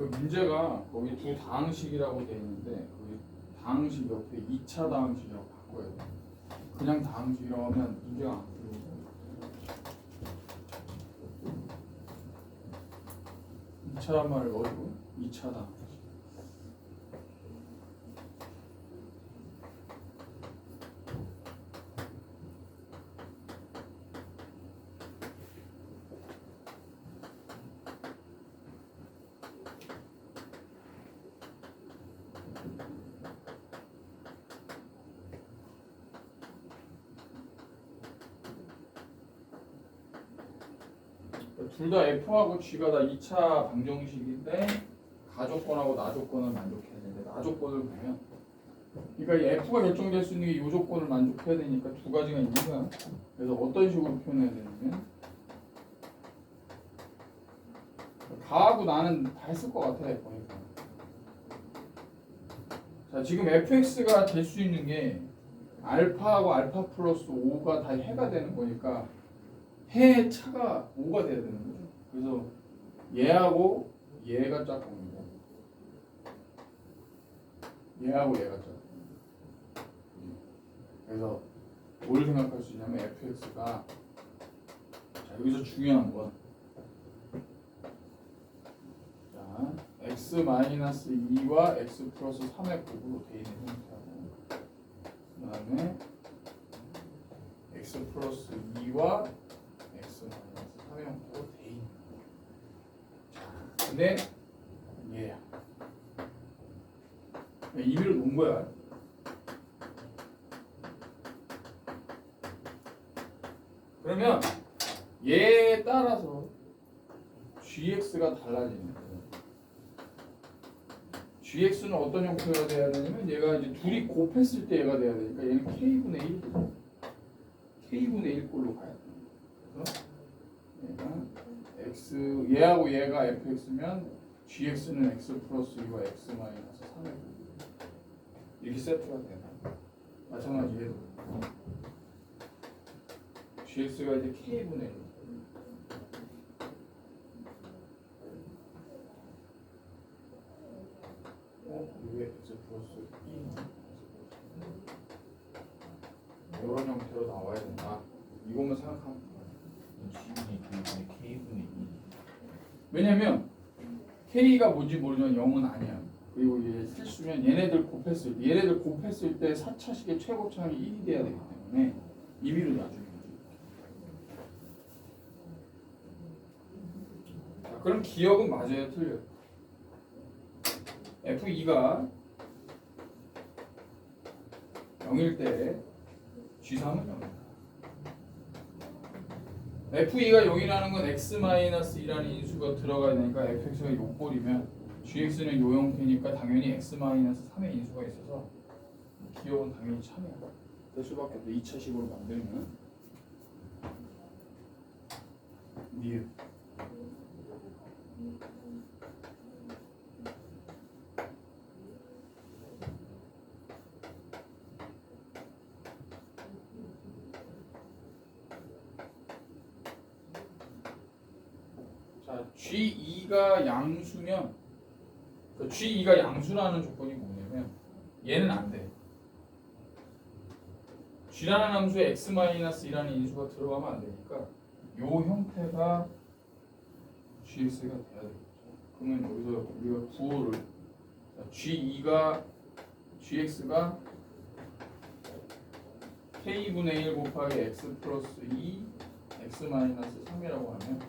그 문제가 거기 두 다항식이라고 돼 있는데 거기 다항식 옆에 2차 다항식이라고 바꿔야 돼. 그냥 다항식이라고 하면 문제가 안 풀리고 2차란 말을 넣어주고 2차 다항식. 둘 다 F하고 G가 다 2차 방정식인데 가조건하고 나조건을 만족해야 되는데 나조건을 보면 그러니까 이 F가 결정될 수 있는 게 이 조건을 만족해야 되니까 두 가지가 있는 거야. 그래서 어떤 식으로 표현해야 되냐면 가하고 나는 다 했을 것 같아 보니까. 자 지금 fx가 될 수 있는 게 알파하고 알파 플러스 5가 다 해가 되는 거니까 해의 차가 5가 돼야 되는 거죠. 그래서 얘하고 얘가 짝꿍이고 얘하고 얘가 짝꿍. 그래서 뭘 생각할 수 있냐면 fx가 자 여기서 중요한 건 자 x-2와 x 플러스 3의 곱으로 되어 있는 형태하고 그 다음에 x 플러스 2와 x 마이너스 3의 형태로 되어 있는 거예요. 자, 근데 얘야 임의로 놓은 거야. 그러면 얘에 따라서 gx가 달라지는 거예요. gx는 어떤 형태가 돼야 되냐면 얘가 이제 둘이 곱했을 때 얘가 돼야 되니까 얘는 k분의 1 k분의 1꼴로 가야 돼. 그래서 얘가 x 얘하고 얘가 fx면 gx는 x 플러스 2와 x 마이너스 3의 이렇게 세트가 되나? 마찬가지 얘도 gx가 이제 k분의 1 이게 x 플러스 2 이런 형태로 나와야 된다. 이것만 생각하면 G분의 K분의 2. 왜냐면 k가 뭔지 모르지만 0은 아니야. 그리고 얘 실수면 얘네들 곱했을 때 4차식의 최고차항이 1이 돼야 되기 때문에 임의로 놔주는 거지. 자, 그럼 기억은 맞아요, 틀려요? F2가 0일 때 G3은 0이다. F2가 0이라는 건 x-2라는 인수가 들어가야 되니까 fx가 요꼴이면 gx는 요 형태니까 당연히 x-3의 인수가 있어서 기억은 당연히 참이야. 될 수밖에 없어. 2차식으로 만들면 니은 자, G2가 양수면 그 G2가 양수라는 조건이 뭐냐면 얘는 안 돼. G라는 함수에 x-2라는 인수가 들어가면 안 되니까 요 형태가 GX가 돼야 되겠죠. 그러면 여기서 우리가 구호를 G2가 GX가 K분의 1 곱하기 x 플러스 2 x 마이너스 3이라고 하면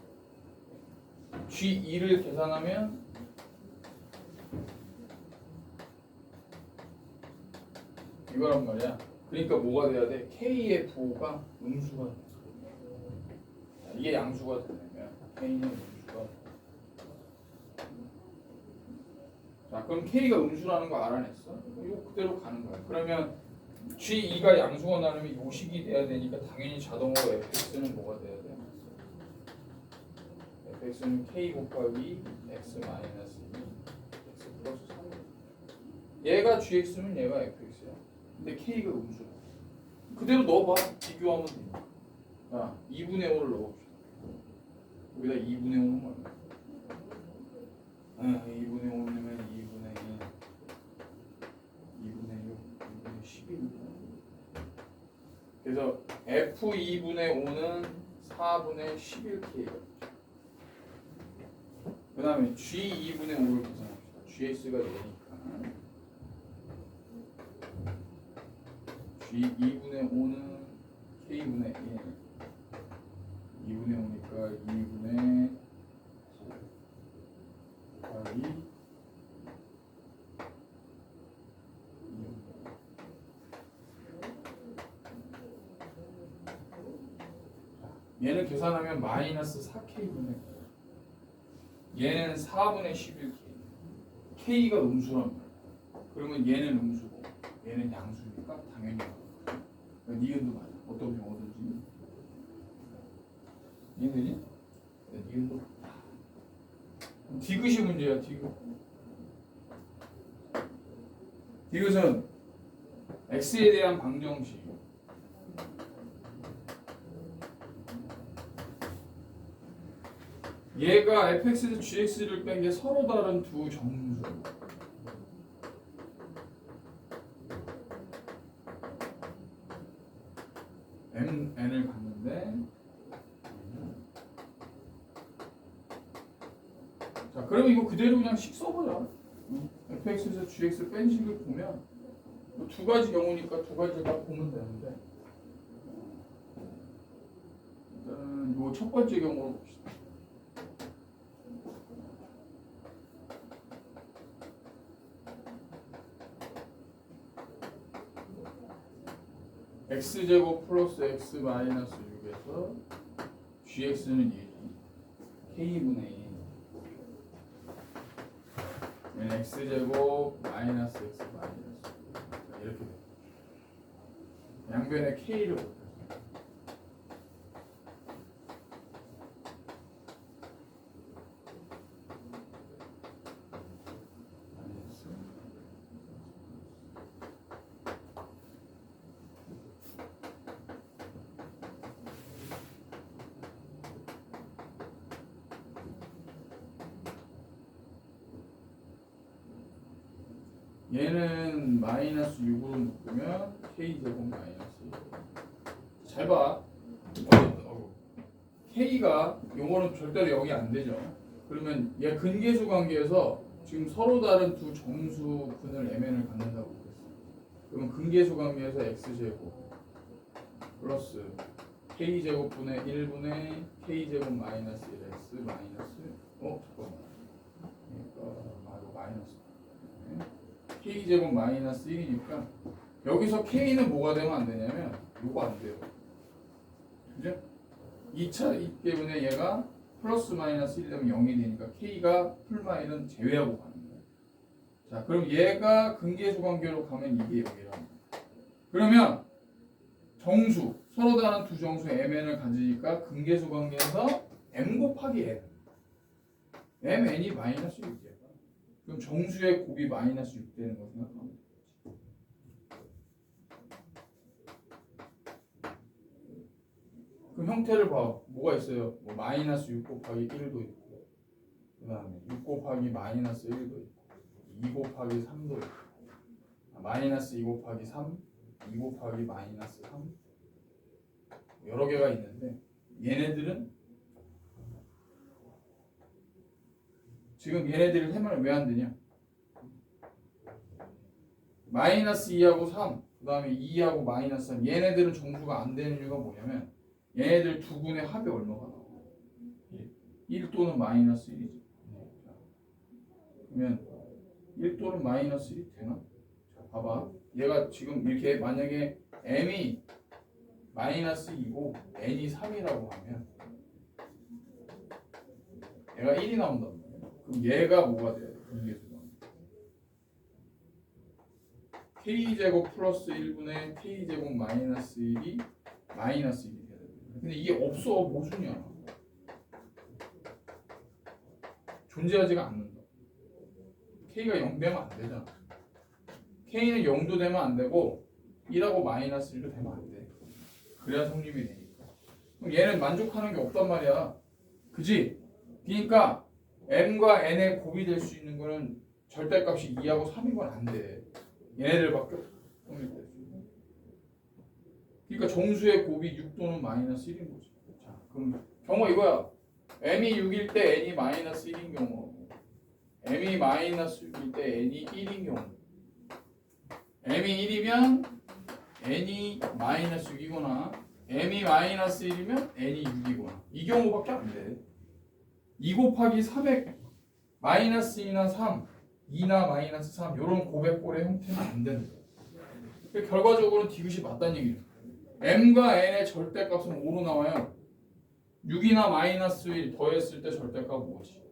G2를 계산하면 이거란 말이야. 그러니까 뭐가 돼야 돼? K의 부호가 음수가 돼. 이게 양수가 되려면 K는 음수가. 자, 그럼 K가 음수라는 거 알아냈어? 이거 그대로 가는 거야. 그러면 G2가 양수가 나누면 요식이 돼야 되니까 당연히 자동으로 fx는 뭐가 돼야 돼? fx는 k 곱하기 x 마이너스 2 x 플러스 3. 얘가 gx면 얘가 fx야. 근데 k가 음수야. 그대로 넣어봐. 비교하면 돼. 자, 2분의 5를 넣어봅시다. 여기다 2분의 5는 뭐야? 2분의 5면 2분의 1 2분의 6 2분의 10입니다. 그래서 F2분의 5는 4분의 11K가 그 다음에 G2분의 5를 계산합시다. GX가 되니까 G2분의 5는 K분의 1 2분의 5니까 2분의 9 곱하기 얘는 계산하면 마이너스 4K분의 9 얘는 4분의 11K K가 음수란 말이야. 그러면 얘는 음수고 얘는 양수니까 당연히 그러니까 니은도 맞아. 어떤 경우든지 이해되니? 니은도 디귿이 문제야. 디귿은 x에 대한 방정식 얘가 fx에서 gx를 뺀 게 서로 다른 두 정수 n을 갖는데 자 그러면 이거 그대로 그냥 식 써보자. fx에서 gx 뺀 식을 보면 두 가지 경우니까 두 가지를 다 보면 되는데 일단은 요 첫 번째 경우로 봅시다. x제곱 플러스 x 마이너스 6에서 gx는 1 k분의 2 x제곱 마이너스 x 마이너스 이렇게 돼. 양변에 k를 곱해서 마이너스 얘는 마이너스 6으로 묶으면 k제곱 마이너스 1. 잘 봐. k가 요거는 절대로 0이 안 되죠. 그러면 얘 근계수 관계에서 지금 서로 다른 두 정수 근을 mn을 갖는다고 그랬어. 그러면 근계수 관계에서 x제곱 플러스 k제곱분의 1분의 k제곱 마이너스 1x 마이너스 잠깐만. 그러니까 이거 마이너스 k제곱 마이너스 1이니까 여기서 k는 뭐가 되면 안 되냐면 요거 안 돼요. 그죠? 2차 때문에 얘가 플러스 마이너스 1 되면 0이 되니까 k가 풀마이는 제외하고 가는 거예요. 자, 그럼 얘가 근계수 관계로 가면 이게 0이라는 거예요. 그러면 정수, 서로 다른 두 정수 mn을 가지니까 근계수 관계에서 m 곱하기 n mn이 마이너스 6이야. 그럼 정수의 곱이 마이너스 6 되는 거 생각하면 되지. 그럼 형태를 봐. 뭐가 있어요? 뭐 마이너스 6 곱하기 1도 있고 그 다음에 6 곱하기 마이너스 1도 있고 2 곱하기 3도 있고 마이너스 2 곱하기 3 2 곱하기 마이너스 3 여러 개가 있는데 얘네들은 지금 얘네들을 해면 왜 안 되냐? 마이너스 2하고 3, 그 다음에 2하고 마이너스 3 얘네들은 정수가 안 되는 이유가 뭐냐면 얘네들 두 분의 합이 얼마가 나와? 1 또는 마이너스 1이지. 그러면 1 또는 마이너스 1이 되나? 자, 봐봐. 얘가 지금 이렇게 만약에 m이 마이너스 2고 n이 3이라고 하면 얘가 1이 나온단 말이야. 그럼 얘가 뭐가 돼야 돼? 분계수가 k제곱 플러스 1분의 k제곱 마이너스 1이 마이너스 1이 돼야 돼. 근데 이게 없어. 모순이야. 존재하지가 않는다. k가 0 되면 안 되잖아. k는 0도 되면 안 되고 1하고 마이너스 1도 되면 안 돼. 그래야 성립이 되니까. 그럼 얘는 만족하는 게 없단 말이야. 그지? 그러니까 m과 n의 곱이 될 수 있는 거는 절대값이 2하고 3인 건 안 돼. 얘네들밖에 없어. 그러니까 정수의 곱이 6 또는 마이너스 1인 거지. 자, 그럼 경우 이거야. m이 6일 때 n이 마이너스 1인 경우, m이 마이너스 6일 때 n이 1인 경우, m이 1이면 n이 마이너스 6이거나 m이 마이너스 1이면 n이 6이거나 이 경우밖에 안 돼. 2 곱하기 3의 마이너스 2나 3, 2나 마이너스 3 이런 고백골의 형태는 안 된다. 결과적으로는 디귿이 맞다는 얘기죠. m과 n의 절대값은 5로 나와요. 6이나 마이너스 1 더했을 때 절대값 5지.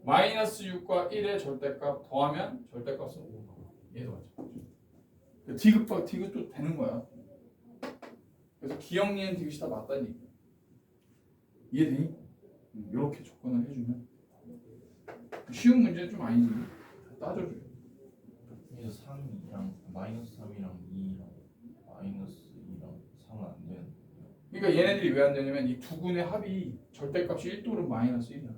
마이너스 6과 1의 절대값 더하면 절대값은 5 나와. 얘도 마찬가지죠. 디귿도 되는 거야. 그래서 기억니은 디귿이 다 맞다는 얘기야. 이해되니? 이렇게 조건을 해주면 쉬운 문제는 좀 아니지. 따져줘요. 그래서 3이랑 마이너스 3이랑 2랑 마이너스 2랑 3은 안 되는. 그러니까 얘네들이 왜 안 되냐면 이 두 군의 합이 절대값이 1 또는 마이너스 1이야.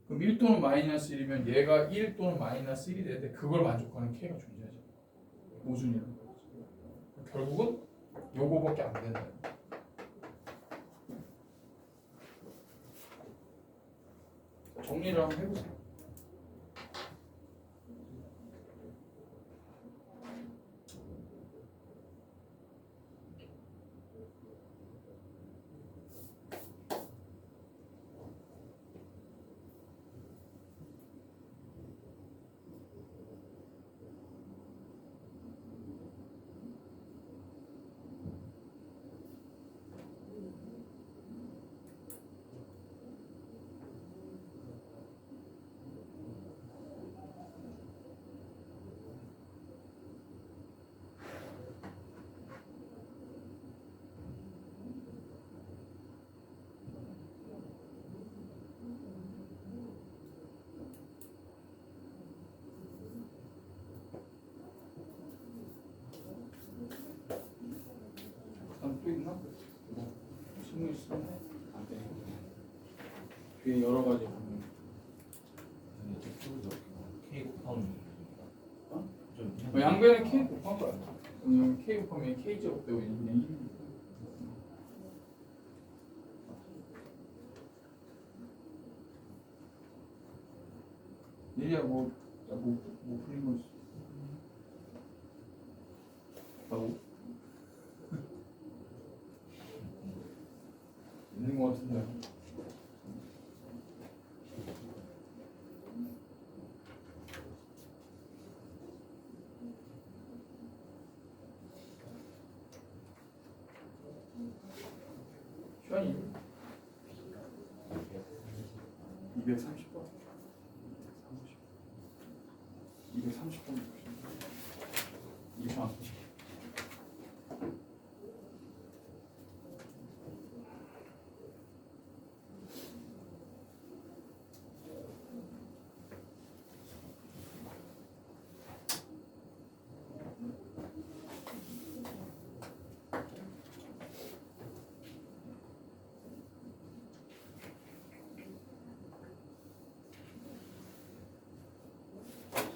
그럼 1 또는 마이너스 1이면 얘가 1 또는 마이너스 1이 되는데 그걸 만족하는 K가 존재하죠. 모순이라는 거지. 결국은 요거밖에 안 된다. 정리를 한번 해보세요. 또 있나? 뭐 신문 있으면 안 돼. 뒤에 여러 가지 보면 K 곱하면 어? 좀 양변에 K 곱한 거야. 왜냐면 K 곱하면 K 제곱되고 그냥 1. 얘야 뭐 풀린 거 있어? 나고 있는 거 같은데. 시간이 230번. 230번. 2번.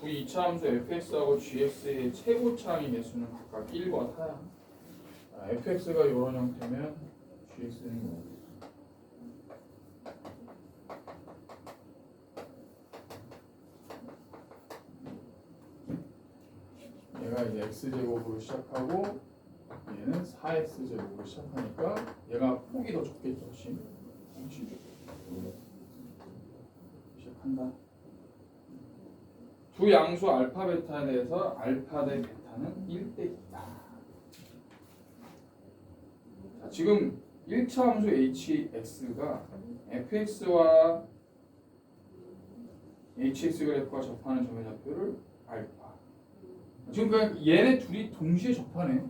이 2차 함수 fx하고 gx의 최고차항의 개수는 각각 1과 4야. fx가 이런 형태면 gx는 뭐? 얘가 이제 x제곱으로 시작하고 얘는 4x제곱으로 시작하니까 얘가 폭이 더 좁겠죠. 시작한다. 두 양수 알파 베타에 대해서 알파 대 베타는 1대 2다. 자, 지금 1차 함수 hx가 fx와 hx 그래프가 접하는 점의 좌표를 알파. 지금 그냥 얘네 둘이 동시에 접하네.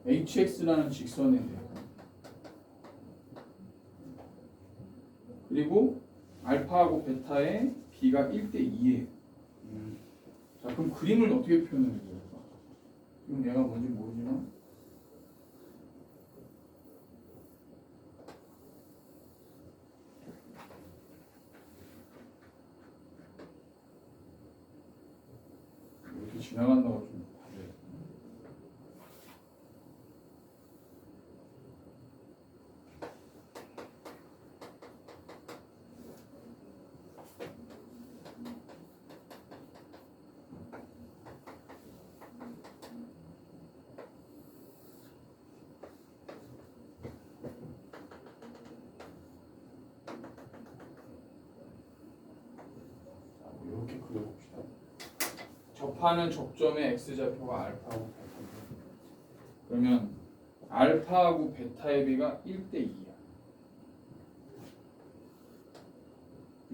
hx라는 직선에 대해. 그리고 알파하고 베타의 b가 1대 2예요. 자, 그럼 그림을 어떻게 표현해야 될까? 지금 얘가 뭔지 모르지만 지나간다고 좀 봐줘야 돼. 이렇게 그려봅시다. 접하는 접점의 x좌표가 알파하고 베타고, 그러면 알파하고 베타의 비가 1대 2야.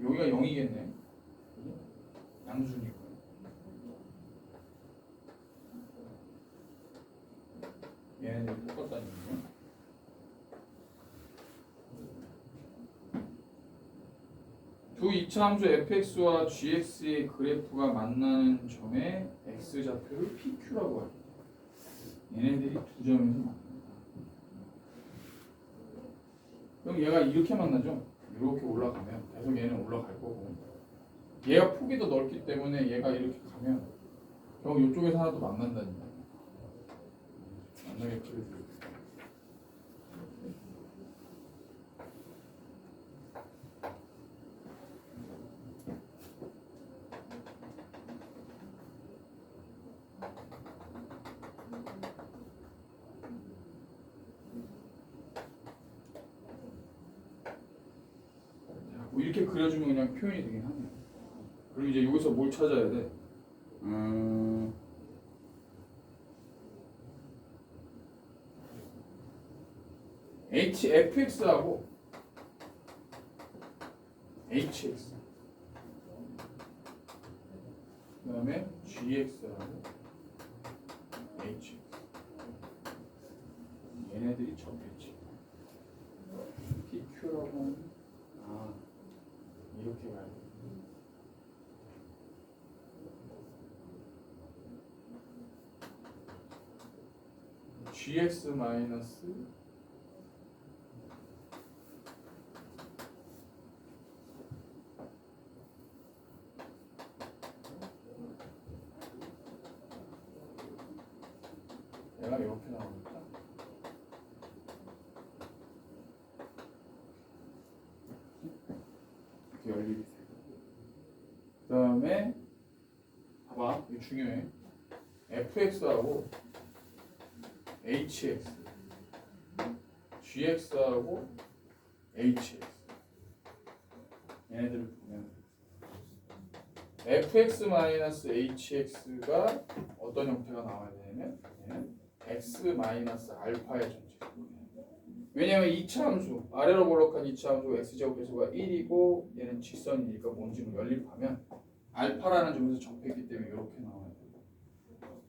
여기가 0이겠네. 양수니까. 얘네들이 똑같다는 얘기야. 두 이차함수 fx와 gx의 그래프가 만나는 점의 x좌표를 pq라고 합니다. 얘네들이 두 점에서 만난다. 그럼 얘가 이렇게 만나죠? 이렇게 올라가면 계속 얘는 올라갈 거고, 얘가 폭이 더 넓기 때문에 얘가 이렇게 가면 결국 이쪽에서 하나 더 만난다는 얘기야. 만나게 그려줘요. 뭐 이렇게 그려주면 그냥 표현이 되긴 하네요. 그럼 이제 여기서 뭘 찾아야 돼? fx하고 hx, 그 다음에 gx하고 hx, 얘네들이 접했지. pq라고 하면 이렇게 가야 돼. gx 마이너스 얘가 이렇게 나오니까 이렇게 열리게 되고, 그 다음에 봐봐, 이거 중요해. fx하고 hx, gx하고 hx, 얘네들을 보면 fx-hx가 어떤 형태가 나와야 되냐면 얘는 x-알파의 전체. 왜냐하면 2차 함수, 아래로 볼록한 2차 함수 x제곱계수가 1이고 얘는 직선이니까 뭔지를 연립하면 알파라는 점에서 접했기 때문에 이렇게 나와야 돼요.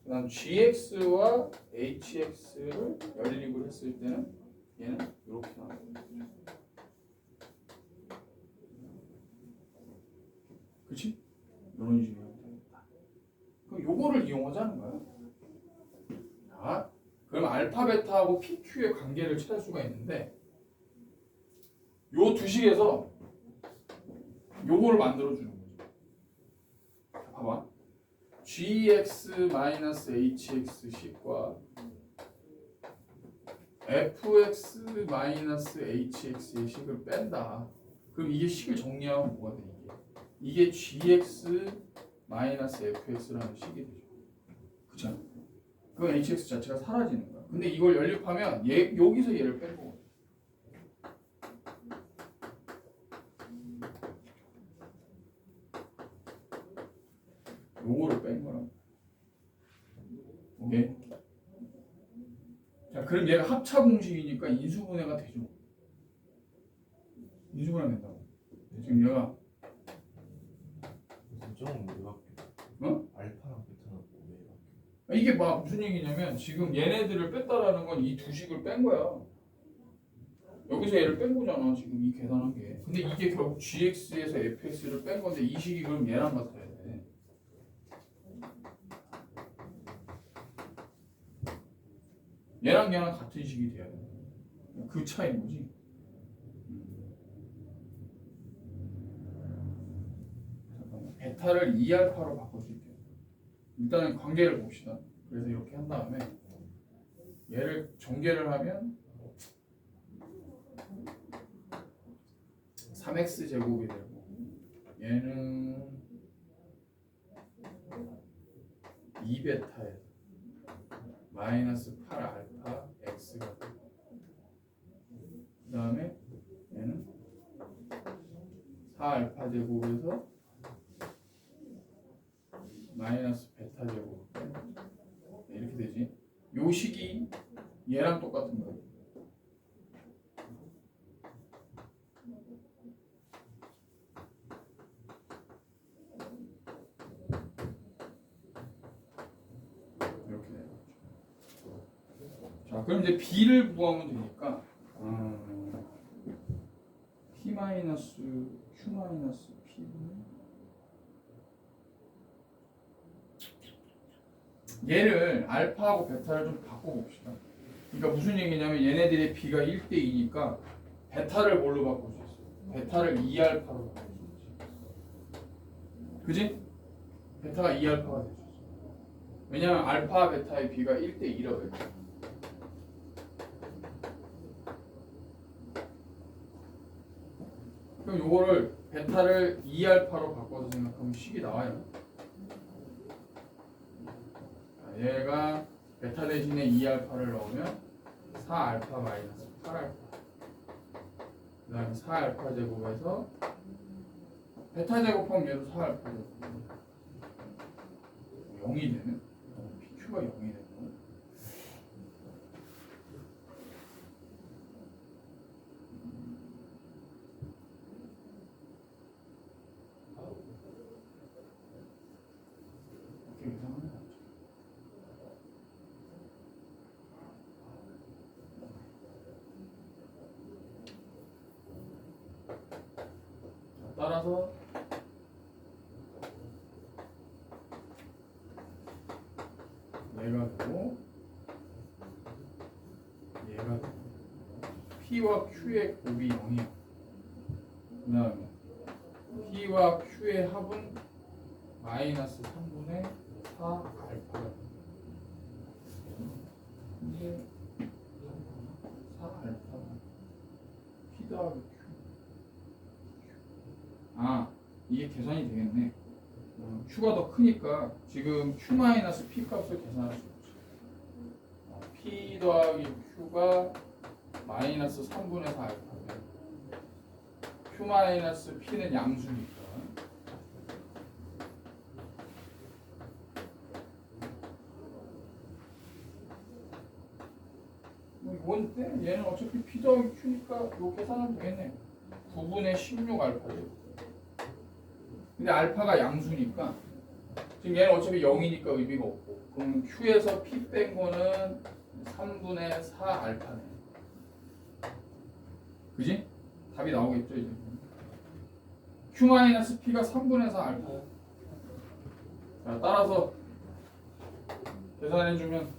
그 다음 gx와 hx를 연립을 했을 때는 얘는 이렇게 나와야 돼요. 그치? 이런 식으로 됩니다. 그럼 요거를 이용하자는 거야. 자, 그럼 알파 베타하고 PQ의 관계를 찾을 수가 있는데 요 두 식에서 요거를 만들어 주는 거죠. 자, 봐봐. gx-hx식과 fx-hx의 식을 뺀다. 그럼 이게 식을 정리하면 뭐가 돼? 이게 gx-fx라는 식이 되죠. 그쵸? 그럼 hx 자체가 사라지는 거야. 근데 이걸 연립하면 여기서 얘를 뺀 거거든. 요거를 뺀 거야. 오케이? 자, 그럼 얘가 합차 공식이니까 인수분해가 되죠. 인수분해 된다고. 지금 얘가 점은 왜 바뀌어? 알파랑 베타는 왜 바뀌어? 이게 막 무슨 얘기냐면 지금 얘네들을 뺐다라는 건 이 두 식을 뺀 거야. 여기서 얘를 뺀 거잖아. 지금 이 계산한 게. 근데 이게 결국 gx에서 fx를 뺀 건데 이 식이 그럼 얘랑 같아야 돼. 얘랑 같은 식이 돼야 돼. 그 차이인 거지. 베타를 2알파로 바꿔줄게요. 일단은 관계를 봅시다. 그래서 이렇게 한 다음에 얘를 전개를 하면 3x 제곱이 되고 얘는 2베타에 마이너스 8알파 x가 되고 그 다음에 얘는 4알파 제곱에서 마이너스 베타 제곱 이렇게 되지. 요 식이 얘랑 똑같은 거예요. 이렇게 돼요. 자, 그럼 이제 b를 구하면 되니까 p 마이너스 q 마이너스 p분의 얘를 알파하고 베타를 좀 바꿔봅시다. 그러니까 무슨 얘기냐면 얘네들의 b가 1대2니까 베타를 뭘로 바꿀 수 있어? 베타를 2알파로 바꿀 수 있지. 그지? 베타가 2알파가 될 수 있어. 왜냐면 알파 베타의 b가 1대2라고 했죠. 그럼 요거를 베타를 2알파로 바꿔서 생각하면 식이 나와요. 얘가 베타 대신에 2알파를 넣으면 4알파 마이너스 8알파 그 다음에 4알파 제곱에서 베타 제곱하면 얘도 4알파 제곱 0이 되는 PQ가 0이 되는 이렇게 계산하면 되죠. 따라서 얘가 되고 얘가 되고 P와 Q의 곱이 0이야. 그 다음에 P와 Q의 합은 마이너스 3분의 4알파가 근데 4알파가 P 더하기 Q 이게 계산이 되겠네. Q가 더 크니까 지금 Q-P 값을 계산할 수 있죠. P 더하기 Q가 마이너스 3분의 4알파면 Q-P는 양수니까 뭔데? 얘는 어차피 P 더하기 Q니까 요 계산하면 되겠네. 9분의 16알파예요. 근데 알파가 양수니까 지금 얘는 어차피 0이니까 의미가 없고 그럼 Q에서 P 뺀 거는 3분의 4알파네. 그지? 답이 나오겠죠 이제. Q-P가 3분의 4알파야. 자, 따라서 계산해주면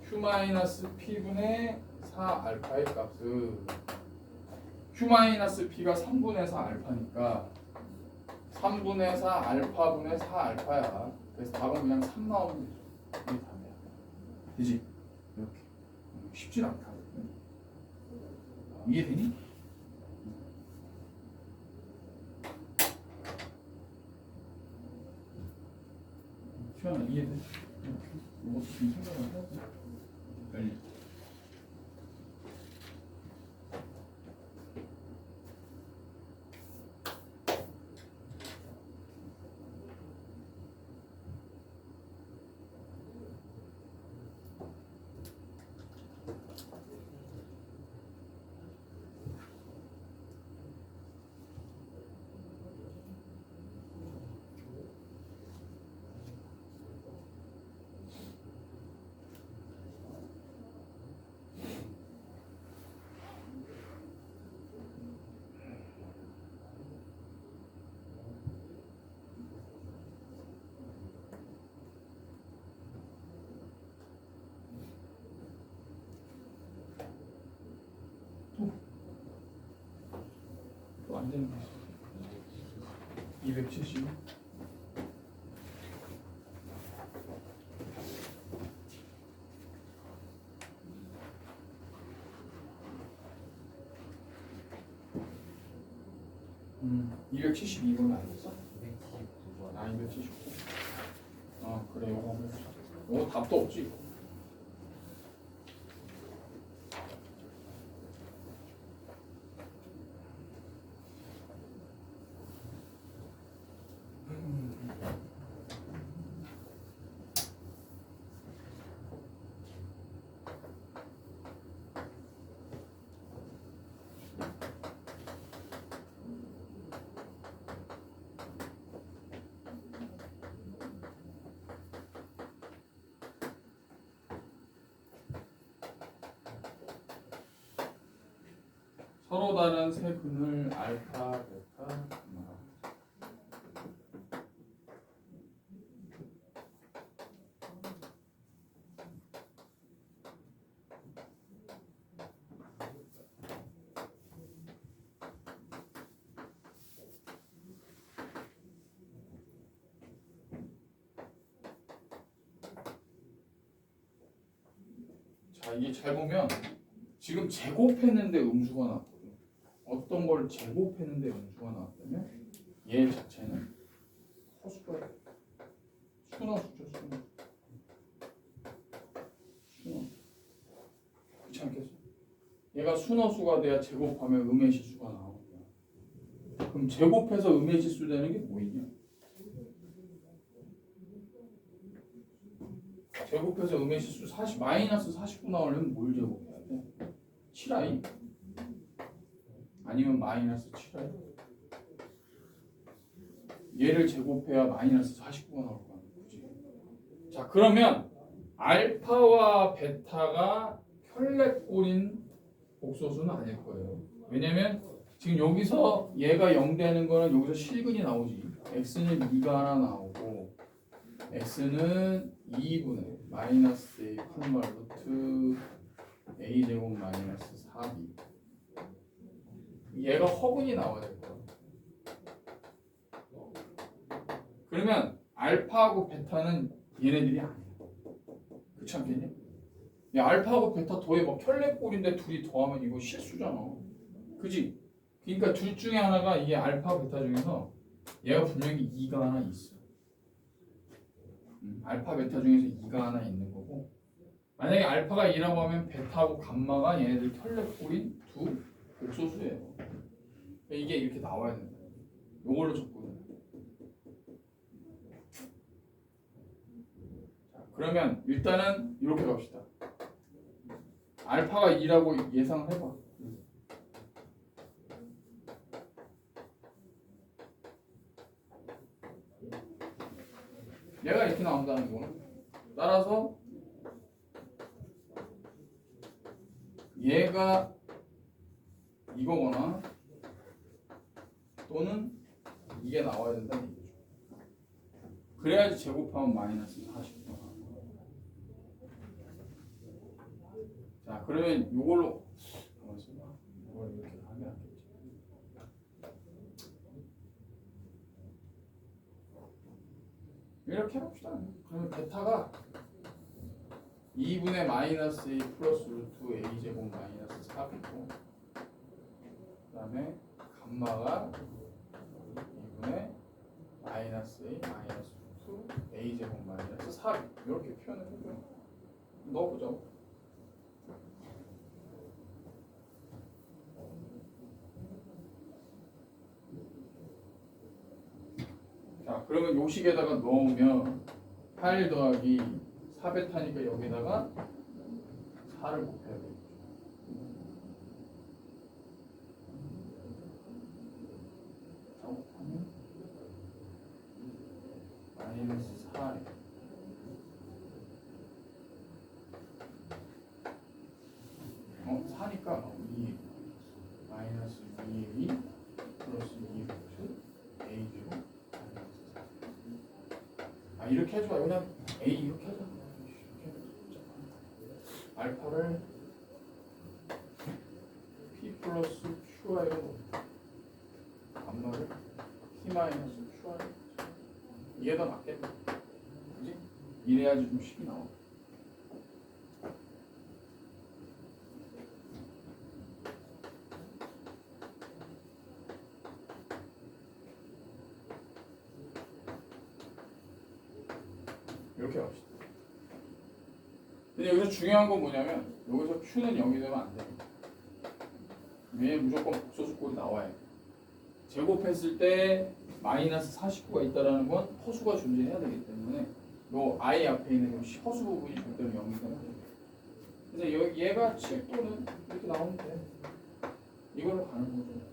Q-P분의 4알파의 값은 Q-P가 3분의 4알파니까 3분의 4알파분의 4알파야. 그래서 답은 그냥 3 나오면 되죠. 이게 답이야. 되지? 이렇게. 쉽진 않다. 이해되니? 시원아 이해돼? 이것도 좀 생각을 해야지. 빨리. 또 안 되는 거 있어. 270. 272번 아니었어? 279번. 아 279. 아 그래 요거 답도 없지. 서로 다른 세 근을 알파, 베타, 감마. 자, 이게 잘 보면 지금 제곱했는데 음수가 나왔거든. 어떤 걸 제곱했는데 음수가 나왔다면 얘 자체는 허수가 순허수죠, 순허수. 순허수. 그렇지 않겠어? 얘가 순허수가 돼야 제곱하면 음의 실수가 나오는 거야. 그럼 제곱해서 음의 실수 되는 게 뭐 있냐? 제곱해서 음의 실수 40 마이너스 49 나오려면 뭘 제곱해야 돼? 7i? 아니면 마이너스 7i? 얘를 제곱해야 마이너스 49가 나올 거 아니야, 그치? 자, 그러면 알파와 베타가 혈렉꼴인 복소수는 아닐 거예요. 왜냐면 지금 여기서 얘가 0 되는 거는 여기서 실근이 나오지. x는 2가 하나 나오고 x는 2분의 마이너스 a 풀마 루트 a 제곱 마이너스 4b. 얘가 허근이 나와야 될 거야. 그러면 알파하고 베타는 얘네들이 아니야. 그렇지 않겠냐? 야, 알파하고 베타 더해 막 혈렉꼴인데 둘이 더하면 이거 실수잖아. 그지? 그러니까 둘 중에 하나가 이게 알파 베타 중에서 얘가 분명히 2가 하나 있어. 알파 베타 중에서 2가 하나 있는 거고, 만약에 알파가 2라고 하면 베타하고 감마가 얘네들 혈렉꼴인 두 복소수예요. 이게 이렇게 나와야 된다. 요걸로 접근해. 자, 그러면 일단은 이렇게 갑시다. 알파가 2라고 예상을 해봐. 얘가 이렇게 나온다는 거는 따라서 얘가 이거거나 또는 이게 나와야 된다는 얘기죠. 그래야지 제곱하면 마이너스 40도. 자, 그러면 이걸로 이걸 이렇게 하면 안 되지. 이렇게 해봅시다. 그러면 베타가 2분의 마이너스 a 플러스 루트 a 제곱 마이너스 4이고, 그 다음에 감마가 2분의 마이너스 a 마이너스 루트 a 제곱 마이너스 4 이렇게 표현을 해줘요. 넣어보자고. 자, 그러면 요식에다가 넣으면 8 더하기 4베타니까 여기다가 4를 곱해야 되겠죠. 곱하면 마이너스 4. 사니까 2 마이너스 2a 플러스 2 루트 a 제곱 마이너스 4. 이렇게 해줘. 그냥 a 이렇게 하자. 알파를 p 플러스 qi로 감마를 p 마이너스 qi. 이게 더 낫겠다. 그지? 이래야지 좀 식이 나와. 이렇게 합시다. 근데 여기서 중요한 건 뭐냐면 여기서 Q는 0이 되면 안 됩니다. 위에 무조건 복소수꼴이 나와야 돼. 제곱했을 때 마이너스 49가 있다는 건 허수가 존재해야 되기 때문에 요 I 앞에 있는 요 허수 부분이 절대로 0이 되면 안 돼. 그래서 얘가 7도는 이렇게 나오면 돼. 이걸로 가는 거죠.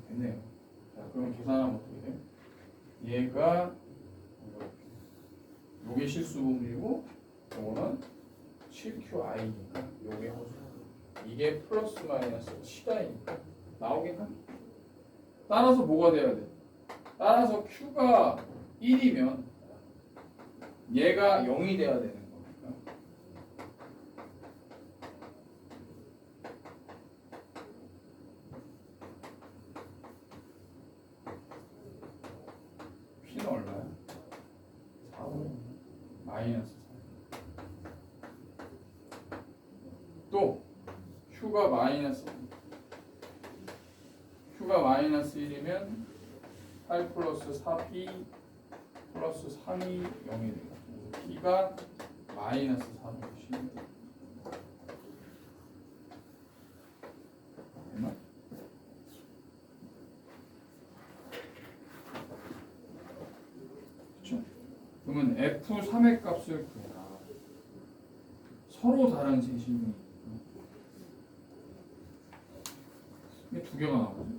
됐네요. 자, 그럼 계산하면 어떻게 돼요? 얘가 요게 실수 부분이고 요거는 7QI니까 요게 허수. 이게 플러스 마이너스 7I니까 나오긴 합니다. 따라서 뭐가 돼야 돼? 따라서 Q가 1이면 얘가 0이 돼야 되는 거니까. P는 얼마야? 4분 마이너스 4. 또 Q가 마이너스 1이면 8 플러스 4P 플러스 3이 0이 돼요. 그래서 P가 마이너스 410. 됐나? 그렇죠? 그러면 F3의 값을 구해라. 서로 다른 세심이 이게 두 개가 나오네.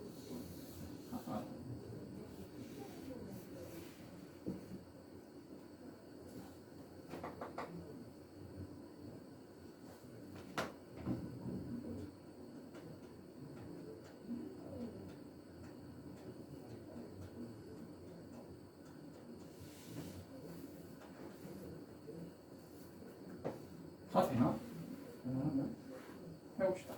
다 되나? 해봅시다.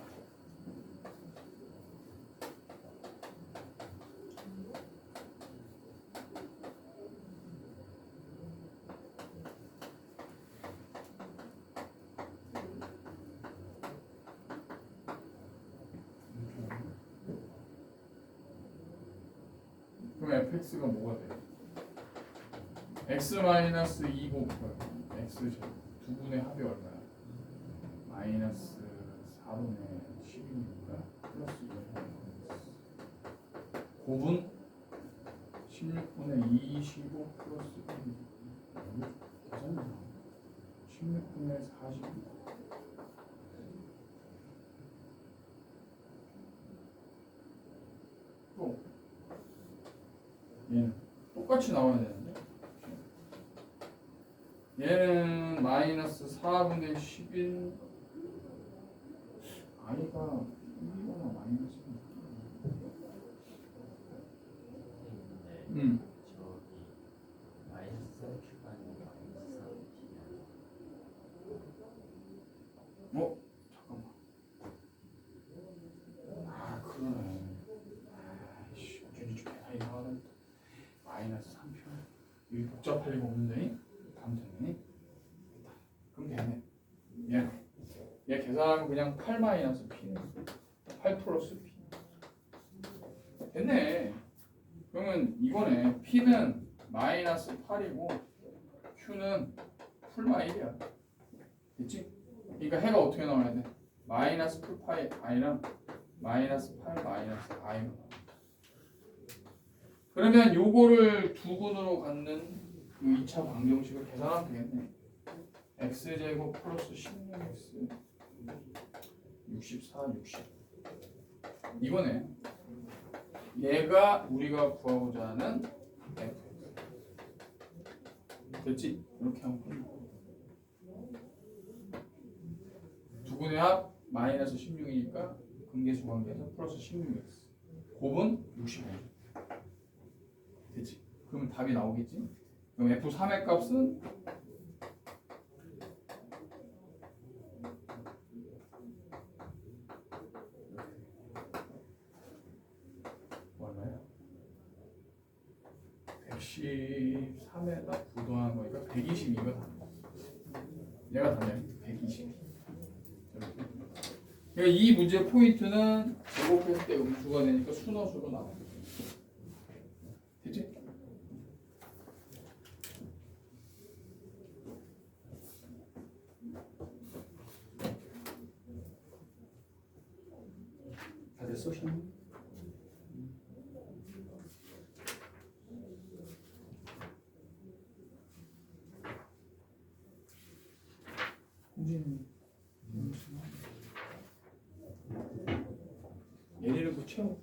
그럼 fx가 뭐가 돼요? x-2 곱하기 x 두 분의 합이 얼마야? 마이너스 4분의 10이니까 플러스 2 9분 16분의 25 플러스 1 계산이 나와. 16분의 40 또 얘는 똑같이 나와야 되는데 얘는 마이너스 4분의 11 i가 1이거나 마이너스 저기 마이너스 3Q가 아니고 마이너스 3P. 잠깐만. 아 그러네. 아이씨 어쩐지 좀 계산이 나가네. 마이너스 3표. 이게 복잡할 리가 없는데? 다음 됐네. 그럼 되네. 얘 계산하면 그냥 8 마이너스 P네. 8 플러스 P. 됐네. 그러면 이거네. P는 마이너스 8이고 Q는 풀마 1이야. 됐지? 그러니까 해가 어떻게 나와야 돼? 마이너스 풀파이 I랑 마이너스 8 마이너스 I로 나와. 그러면 요거를 두 군으로 갖는 그 2차 방정식을 계산하면 되겠네. x제곱 플러스 16x 64 60 이거네. 얘가 우리가 구하고자 하는 f. 됐지? 이렇게 하면 끝나고. 두 분의 합 마이너스 16이니까 근계수 관계에서 플러스 16x 곱은 65. 됐지? 그러면 답이 나오겠지? 그럼 F3의 값은 얼마야? 113에다 부동한 거니까 122가 답니다. 얘가 답이야. 122. 그러니까 이 문제 포인트는 제곱했을 때 음수가 되니까 순어수로 나와. 되지? 다 됐어 시험? 공진이 예리를 그 채워.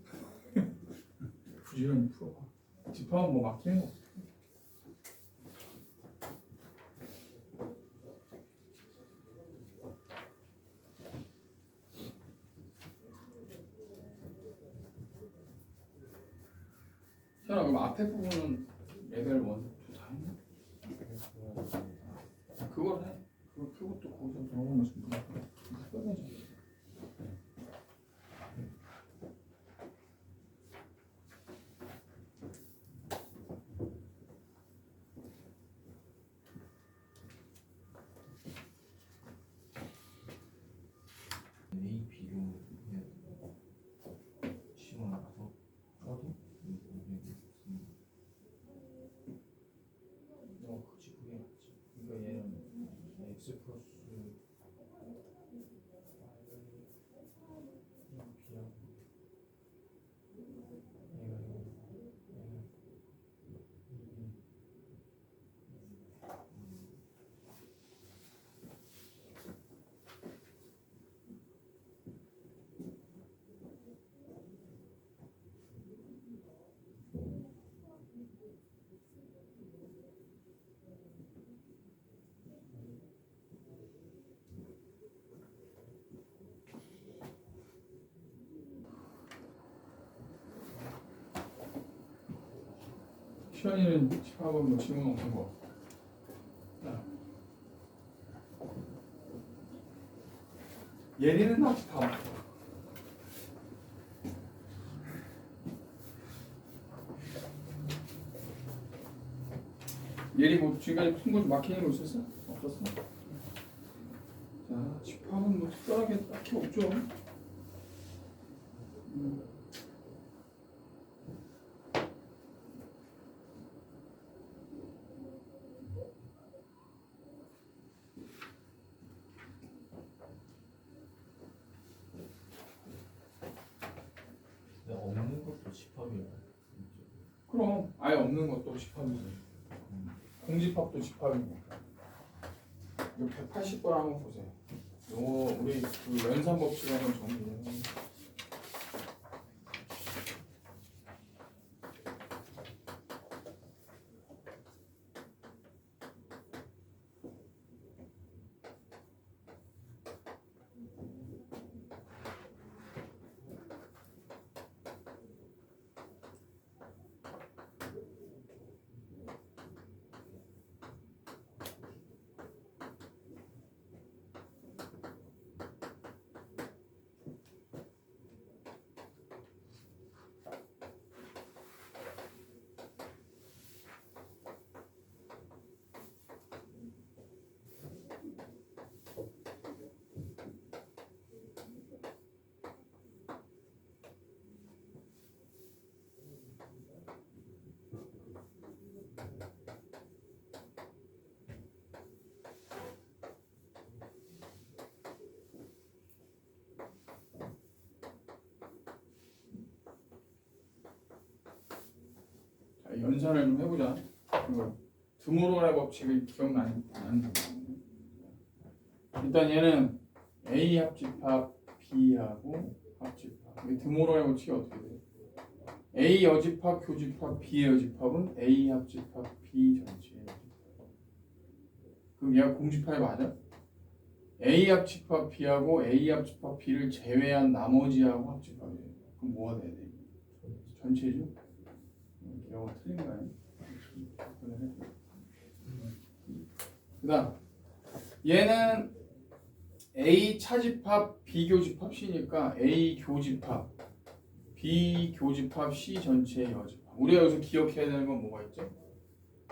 부지런히 풀어봐. 집합은 뭐 막히는 거 없어. 현아 그럼 앞에 부분은 레벨 1, 2 다 했나? 그걸 해. 그걸 풀고 또 거기서 들어가면 좀 끝내자. A, B로 치고 나서 어디? 그치 그게 맞지. 그러니까 얘는 x 플러스 b하고 시연이는 집합은 뭐 질문 없는 거. 자. 예리는 나 다 맞아. 예리 뭐 지금까지 푼 거 좀 막히는 거 있었어? 없었어? 자, 집합은 뭐 특별하게 딱히 없죠. 근데 없는 것도 집합이야. 그럼 아예 없는 것도 집합이지. 공집합도 집합이고. 이거 180번 한번 보세요. 요거 우리 그 연산 법칙 한번 정리해. 자, 연산을 좀 해보자. 그 드모로의 법칙을 기억나는. 일단 얘는 A 합집합 B하고 합집합. 이 드모로의 법칙이 어떻게 돼? A 여집합 교집합 B의 여집합은 A 합집합 B 전체의 여집합. 그럼 얘가 공집합이 맞아? A 합집합 B하고 A 합집합 B를 제외한 나머지하고 합집합이에요. 그럼 뭐가 돼야 돼? 전체죠? 영어 틀린 거 아니야? 그 다음 얘는 A 차집합 B 교집합 C니까 A 교집합 B 교집합 C 전체의 여집합. 우리가 여기서 기억해야 되는 건 뭐가 있죠?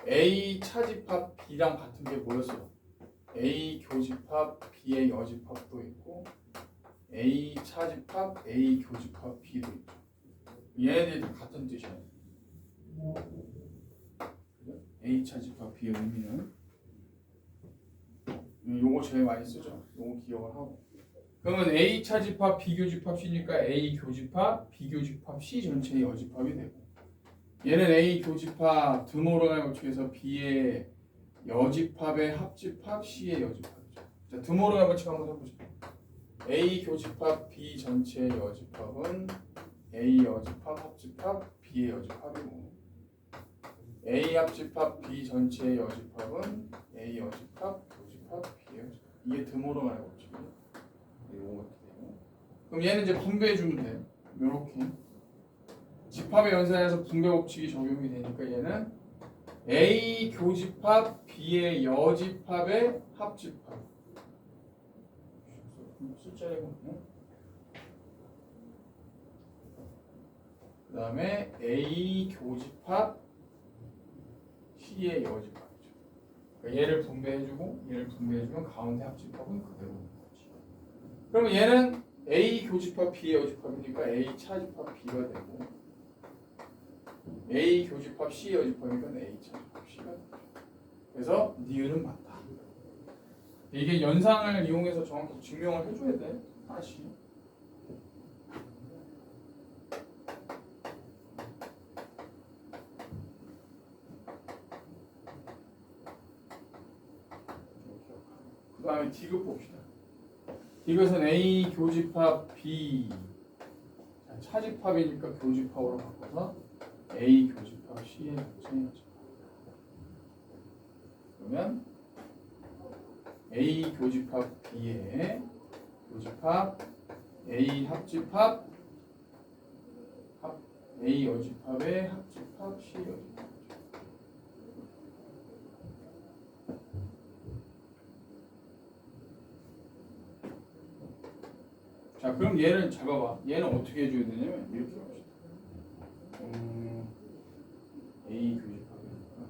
A 차집합 B랑 같은 게 뭐였어요? A 교집합 B의 여집합도 있고 A 차집합 A 교집합 B도 있죠. 얘네들이 다 같은 뜻이야. 그죠? A 차집합 B의 의미는 요거 제일 많이 쓰죠. 요거 기억을 하고. 그러면 A 차집합 B 교집합 C니까 A 교집합 B 교집합 C 전체의 여집합이 되고, 얘는 A 교집합 드모르간의 법칙에서 B의 여집합의 합집합 C의 여집합이죠. 자, 드모르간의 법칙 한번 해보죠. A 교집합 B 전체의 여집합은 A 여집합 합집합 B의 여집합이고, A 합집합 B 전체의 여집합은 A 여집합 교집합 B의 여집합. 이게 드모르간의 법칙이에요. 그럼 얘는 이제 분배해주면 돼. 요렇게 집합의 연산에서 분배 법칙이 적용이 되니까 얘는 A 교집합 B의 여집합의 합집합. 숫자이고, 그 다음에 A 교집합 C의 여집합이죠. 그러니까 얘를 분배해주고 얘를 분배해주면 가운데 합집합은 그대로 있는 거지. 그러면 얘는 A 교집합 B의 여집합이니까 A 차집합 B가 되고, A 교집합 C의 여집합이니까 A 차집합 C가 되죠. 그래서 니은은 맞다. 이게 연산을 이용해서 정확히 증명을 해줘야 돼. 다시. 그 다음에 디귿 봅시다. 디귿은 A 교집합 B 차집합이니까 교집합으로 바꿔서 A 교집합 C의 전체의 여집합. 그러면 A 교집합 B의 교집합 A 합집합 A 여집합의 합집합 C 여집합. 자, 그럼 얘는 잡아봐. 얘는 어떻게 해줘야 되냐면 이렇게 합시다. A 교집합이니까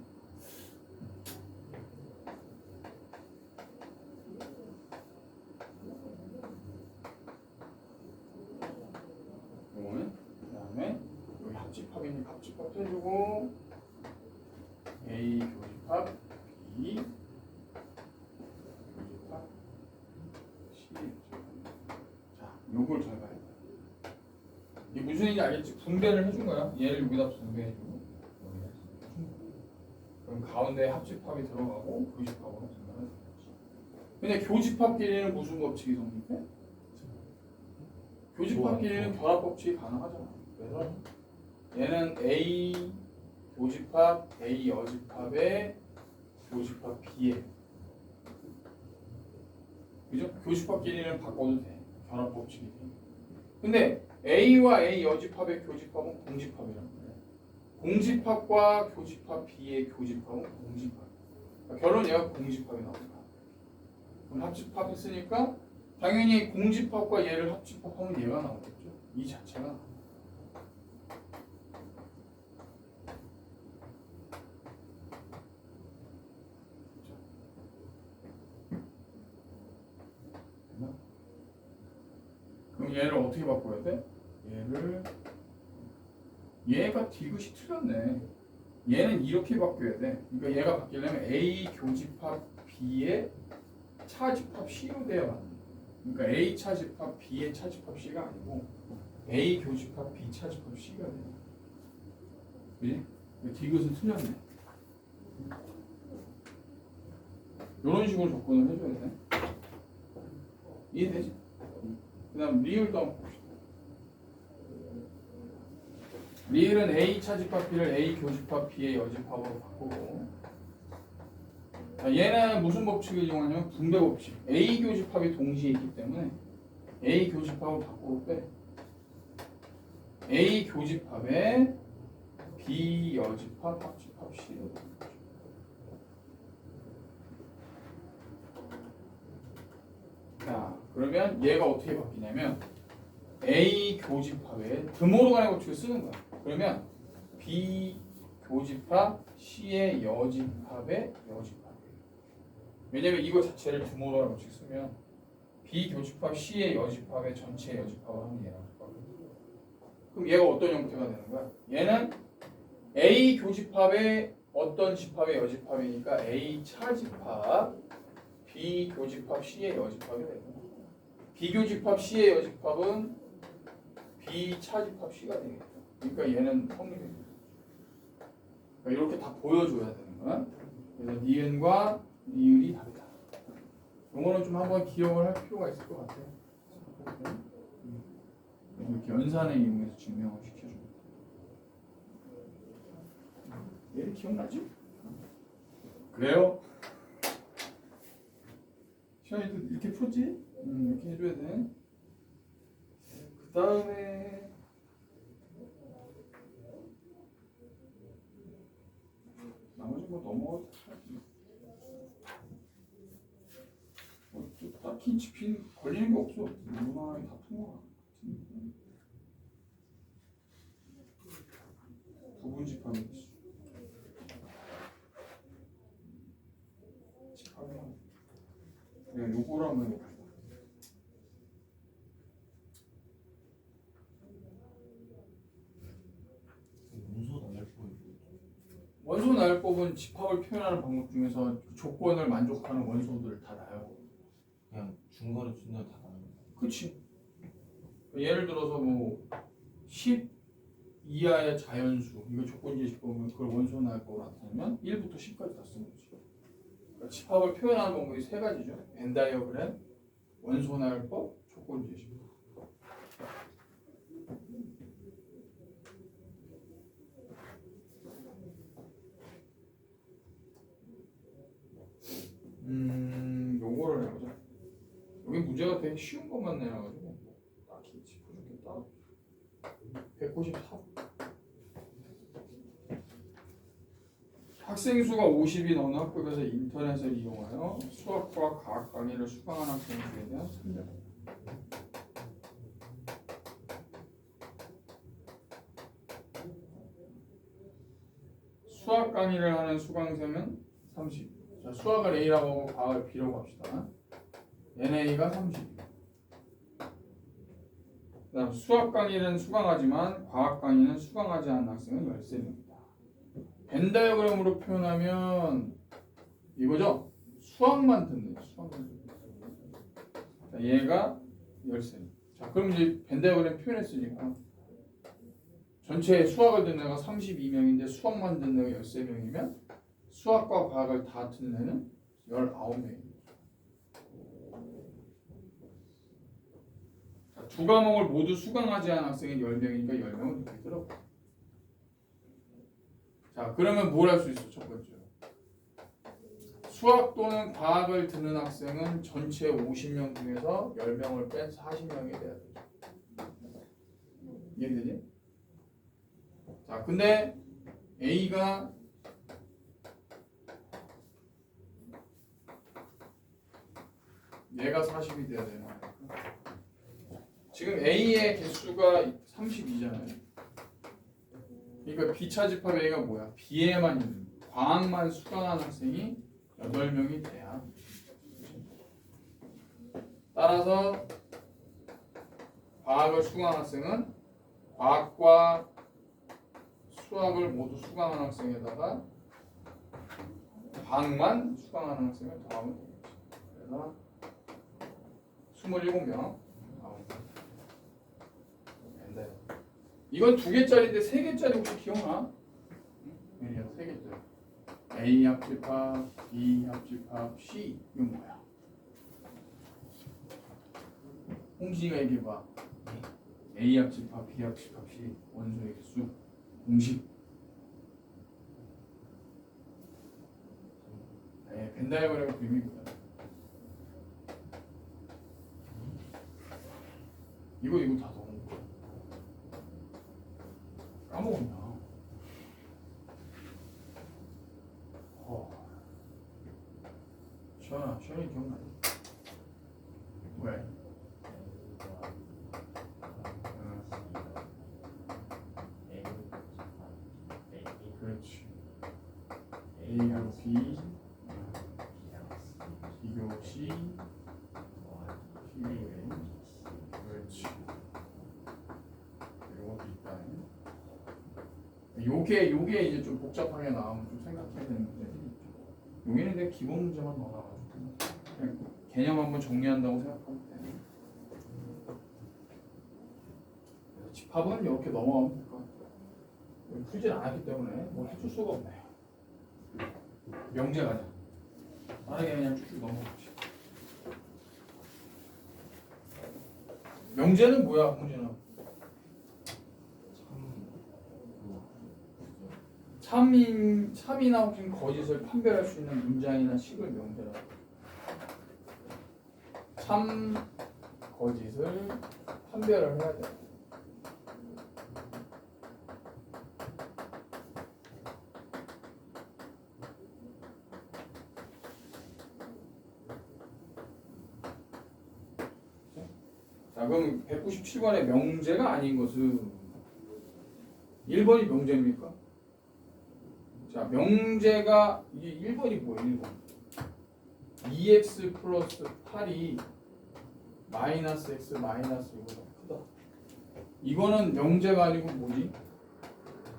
요거는 그 다음에 여기 합집합이니까 합집합 해주고 A 교집합 B 교집합 C. 자, 요걸 잘 봐야 돼. 이게 무슨 얘기인지 알겠지? 분배를 해준 거야. 얘를 여기다 분배해주고 여기다 해준 거야. 그럼 가운데 합집합이 들어가고 교집합으로 분배를 해준 거지. 근데 교집합끼리는 무슨 법칙이 성립해? 교집합끼리는 결합 법칙이 가능하잖아. 그래서 얘는 A 교집합 A 여집합의 교집합 B에, 그죠? 교집합끼리는 바꿔도 돼. 결합 법칙이 돼. 근데 A와 A 여집합의 교집합은 공집합이라고 그래. 공집합과 교집합 B의 교집합은 공집합. 그러니까 결론 얘가 공집합이 나온다. 그럼 합집합 했으니까 당연히 공집합과 얘를 합집합하면 얘가 나오겠죠. 이 자체가 나온다. 그럼 얘를 어떻게 바꿔야 돼? 얘가 디귿이 틀렸네. 얘는 이렇게 바뀌어야 돼. 그러니까 얘가 바뀌려면 A 교집합 B의 차집합 C로 돼야 맞는 거야. 그러니까 A 차집합 B의 차집합 C가 아니고 A 교집합 B 차집합 C가 돼. 그지? 디귿은 틀렸네. 이런 식으로 접근을 해줘야 돼. 이해되지? 그 다음 리을도 한번 봅시다. 리을은 A 차집합 B를 A 교집합 B의 여집합으로 바꾸고, 자, 얘는 무슨 법칙을 이용하냐면 분배 법칙. A 교집합이 동시에 있기 때문에 A 교집합을 밖으로 빼. A 교집합에 B 여집합 합집합 C로. 자, 그러면 얘가 어떻게 바뀌냐면 A 교집합에 드모르간의 법칙을 쓰는 거야. 그러면 B 교집합 C의 여집합의 여집합. 왜냐면 이거 자체를 드모르간의 법칙 쓰면 B 교집합 C의 여집합의 전체 여집합을 하면 얘랑 똑같거든. 그럼 얘가 어떤 형태가 되는 거야? 얘는 A 교집합의 어떤 집합의 여집합이니까 A 차집합 B 교집합 C의 여집합이 되는 거야. B 교집합 C의 여집합은 B 차집합 C가 되겠죠. 그러니까 얘는 성립입니다. 그러니까 이렇게 다 보여줘야 되는 거야. 그래서 니은과 니을이 다르다. 이거는 좀 한번 기억을 할 필요가 있을 것 같아요. 이렇게 연산을 이용해서 증명을 시켜줍니다. 얘를 기억나지? 그래요? 시간이도 이렇게 풀지? 이렇게 해줘야 돼. 그 다음에 나머지 뭐 넘어가도 또 딱히 집힌 걸리는 게 없어. 무난하게 다 푼 거 같은데. 부분 집합이 있어. 집합이야. 내가 요거를 한번 해볼게. 원소 나열법은 집합을 표현하는 방법 중에서 조건을 만족하는 원소들을 다 나열하고. 그냥 중간에 준다 다 나는 거. 그치. 예를 들어서 뭐 10 이하의 자연수 이거 조건지의 집합은 그걸 원소 나열법으로 나타내면 1부터 10까지 다 쓰는 거지. 그러니까 집합을 표현하는 방법이 세 가지죠. 벤 다이어그램, 원소 나열법, 조건지의 집합. 요거를 해보자. 여기 문제가 되게 쉬운 것만 내놔가지고 딱히 짚어주겠다. 194. 학생 수가 50인 어느 학급에서 인터넷을 이용하여 수학과 과학 강의를 수강한 학생 수에 대한 설명. 수학 강의를 하는 수강생은 30. 자, 수학을 A라고 하고 과학을 B라고 합시다. NA가 30. 그다음 수학 강의는 수강하지만 과학 강의는 수강하지 않은 학생은 13명이다. 벤 다이어그램으로 표현하면 이거죠? 수학만 듣는 수학만 듣는. 자, 얘가 13명. 자, 그럼 이제 벤 다이어그램 표현했으니까 전체 수학을 듣는 애가 32명인데 수학만 듣는 애가 13명이면 수학과 과학을 다 듣는 애는 19명입니다. 두 과목을 모두 수강하지 않은 학생이 10명이니까 10명은 이렇게 들어. 자, 그러면 뭘 할 수 있어? 첫 번째로 수학 또는 과학을 듣는 학생은 전체 50명 중에서 10명을 뺀 40명이 돼야 되죠. 이해되지? 자, 근데 A가 얘가 40이 돼야 되나? 지금 A의 개수가 32잖아요. 그러니까 B차 집합 A가 뭐야? B에만 있는 과학만 수강한 학생이 8명이 돼야. 따라서 과학을 수강한 학생은 과학과 수학을 모두 수강한 학생에다가 과학만 수강하는 학생을 더하면 되겠죠. 그래서 27명. 이건 2개짜리인데 3개짜리 혹시 기억나? 네, 3개짜리. A 합집합, B 합집합, C. 이건 뭐야? 홍진이가 얘기해봐. A 합집합, B 합집합, C. 원소의 개수. 공식. 네, 벤 다이어그램 그림이구나. 이거 다 넣은 거야. 까먹었나? 시원이 기억나니? 왜? 그렇지. A하고 B, B하고 C, C하고 요게 이제 좀 복잡하게 나오면 좀 생각해야 되는 문제들이 있죠. 여기는 내 기본 문제만 넣어놔가지고 그냥 개념 한번 정리한다고 생각하면 돼. 집합은 이렇게 넘어가면 될 것 같아요. 풀진 않았기 때문에 뭘 해줄 수가 없네요. 명제 가자. 빠르게 그냥 쭉쭉 넘어가지. 명제는 뭐야, 홍진아? 참이나 혹은 거짓을 판별할 수 있는 문장이나 식을 명제라고. 참, 거짓을 판별을 해야 돼. 자, 그럼 197번의 명제가 아닌 것은 1번이 명제입니까? 자, 명제가 이게 1번이 뭐예요? 1번 2x 플러스 8이 마이너스 x 마이너스 6보다 크다. 이거는 명제가 아니고 뭐지?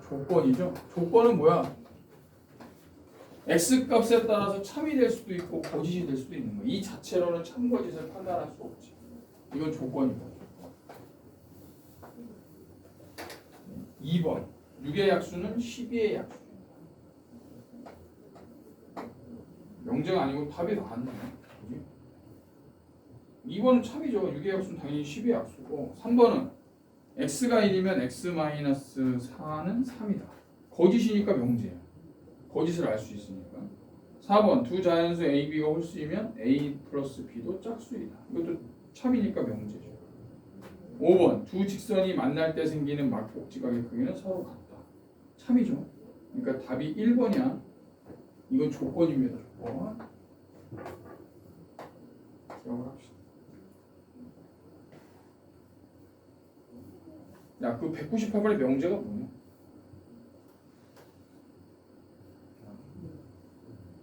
조건이죠. 조건은 뭐야? x 값에 따라서 참이 될 수도 있고 거짓이 될 수도 있는 거야. 이 자체로는 참 거짓을 판단할 수 없지. 이건 조건이다. 2번 6의 약수는 12의 약수. 명제가 아니고 답이 나왔네. 2번은 참이죠. 6의 약수는 당연히 10의 약수고 3번은 x가 1이면 x-4는 3이다. 거짓이니까 명제야. 거짓을 알 수 있으니까. 4번 두 자연수 a, b가 홀수이면 a 플러스 b도 짝수이다. 이것도 참이니까 명제죠. 5번 두 직선이 만날 때 생기는 막복지각의 크기는 서로 같다. 참이죠. 그러니까 답이 1번이야. 이건 조건입니다. 조건. 기억을 합시다. 야, 그 198번의 명제가 뭐냐?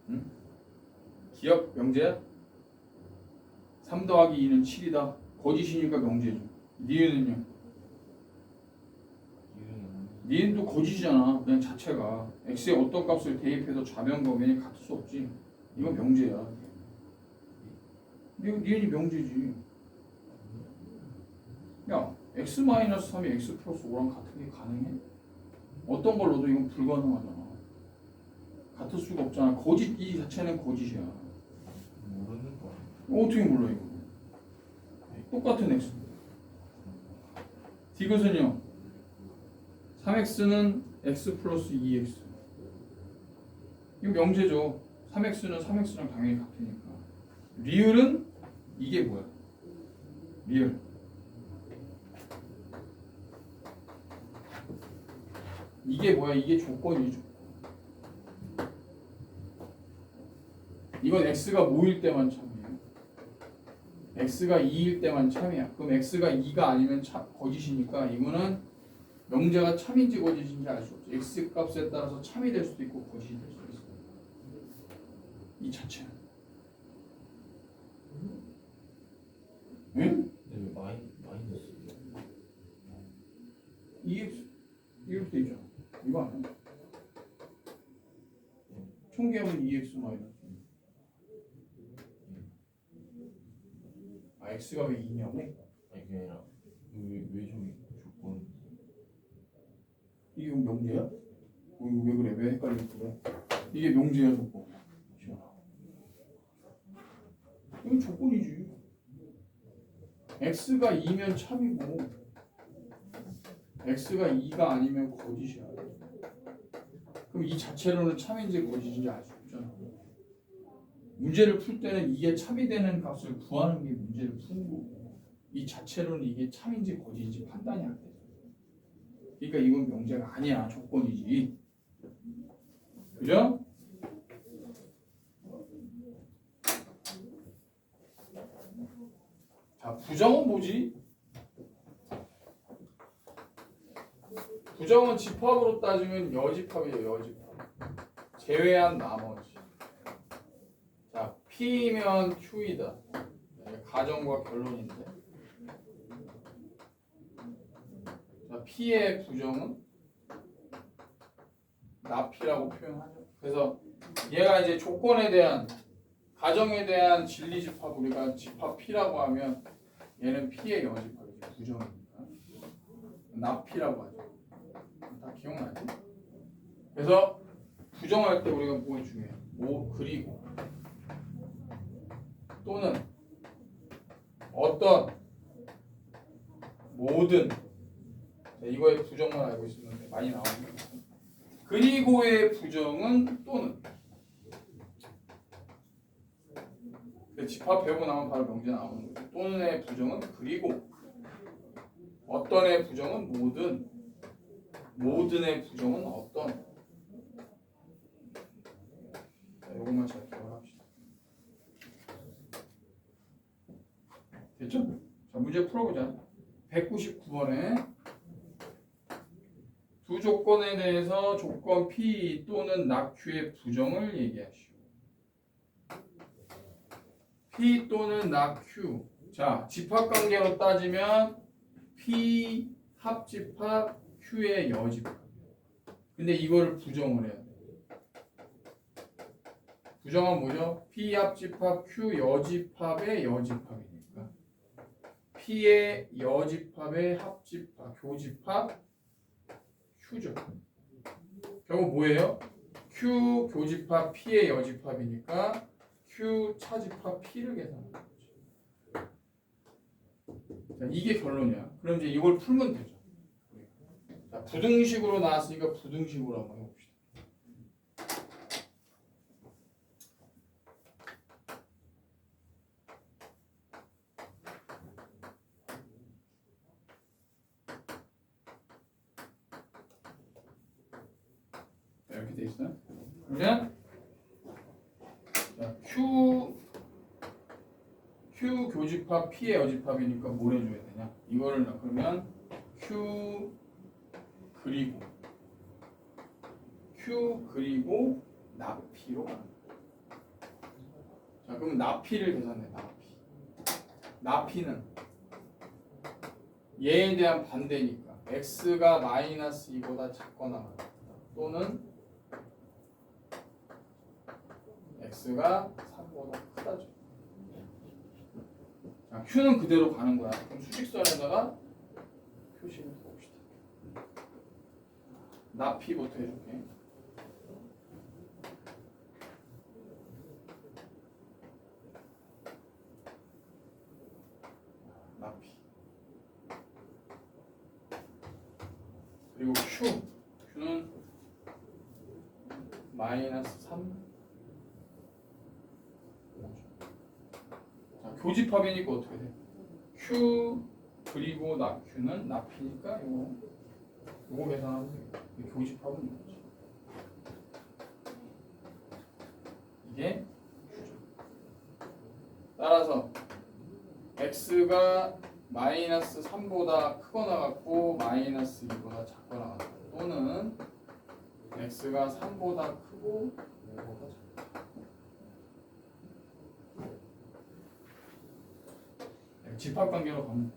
응? 기억 명제야? 3 더하기 2는 7이다. 거짓이니까 명제죠. 니은은요? 니은도 거짓이잖아. 그냥 자체가. x에 어떤 값을 대입해도 좌변과 우변이 같을 수 없지. 이건 명제야. 니은이 명제지. 야, x-3이 x 플러스 5랑 같은 게 가능해? 어떤 걸 넣어도 이건 불가능하잖아. 같을 수가 없잖아. 거짓 이 자체는 거짓이야. 모르는 거. 어떻게 몰라 이거? 똑같은 x. 디귿은요? 3x는 x 플러스 2x. 이거 명제죠. 3x는 3x랑 당연히 같으니까. 리을은 이게 뭐야? 리을. 이게 뭐야? 이게 조건이죠. 이건 x가 뭐일 때만 참이에요. x가 2일 때만 참이야. 그럼 x가 2가 아니면 거짓이니까 이거는 명제가 참인지 거짓인지 알 수 없죠. x 값에 따라서 참이 될 수도 있고 거짓이 될 수도 있어요. 이 자체는. 응? 근데 왜 마이너스? 2x 이렇게 있잖아. 이거 아니야? 총계하면 2x 마이너스. 아, x가 왜 2냐고? 아니 그게 아니라 왜 저기 조건? 이게 명제야? 왜 그래? 왜 헷갈리고 그래? 이게 명제야 조건. 이건 조건이지. x가 2면 참이고 x가 2가 아니면 거짓이야. 그럼 이 자체로는 참인지 거짓인지 알 수 없잖아. 문제를 풀 때는 이게 참이 되는 값을 구하는 게 문제를 푸는 거고 이 자체로는 이게 참인지 거짓인지 판단이 안 돼. 그러니까 이건 명제가 아니야. 조건이지. 그죠? 자, 부정은 뭐지? 부정은 집합으로 따지면 여집합이에요. 여집합. 제외한 나머지. 자, P면 Q이다. 가정과 결론인데. 자, P의 부정은 납피라고 표현하죠. 그래서 얘가 이제 조건에 대한 가정에 대한 진리 집합 우리가 집합 P라고 하면 얘는 P의 여집합이죠. 부정이니까 납피라고 하죠. 다 기억나지? 그래서 부정할 때 우리가 뭐가 중요해? 뭐 그리고 또는 어떤 모든 이거의 부정만 알고 있으면 돼. 많이 나오는 거. 그리고의 부정은 또는 집합 배우고 나면 바로 명제 나오는 거죠. 또는의 부정은 그리고 어떤의 부정은 모든 모든의 부정은 어떤 이것만 잘 기억합시다. 됐죠? 자 문제 풀어보자. 199번에 두 조건에 대해서 조건 P 또는 낙Q의 부정을 얘기하시오. P 또는 낙Q. 자, 집합관계로 따지면 P 합집합 Q의 여집합. 근데 이걸 부정을 해야 돼. 부정은 뭐죠? P 합집합 Q 여집합의 여집합이니까 P의 여집합의 합집합, 교집합 Q죠. 결국 뭐예요? Q 교집합 P의 여집합이니까 Q 차집합 P를 계산하는 거죠. 자, 이게 결론이야. 그럼 이제 이걸 풀면 되죠. 자, 부등식으로 나왔으니까 부등식으로 한번 해봅시다. 이렇게 돼 있어요. 그러면 자, Q 교집합 P의 여집합이니까 뭘 해줘야 되냐? 이거를 그러면 Q 그리고 납P로 가는 거야. 자, 그럼 납P를 계산해. 납P는 얘에 대한 반대니까 x가 마이너스 2보다 작거나 같다. 또는 x가 3보다 크다죠. 자, q는 그대로 가는 거야. 그럼 수직선에다가 표시를 해봅시다. 납P부터 해줄게. 납P 그리고 q는 마이너스 3. 자, 교집합이니까 어떻게 돼? Q 그리고 납Q는 납P니까 요거 계산하면 돼요. 교집합은 이거지. 이게 Q죠. 따라서 x가 마이너스 3보다 크거나 같고 마이너스 2보다 작거나 같다. 또는 x가 3보다 크고 5보다 작다. 집합관계로 가면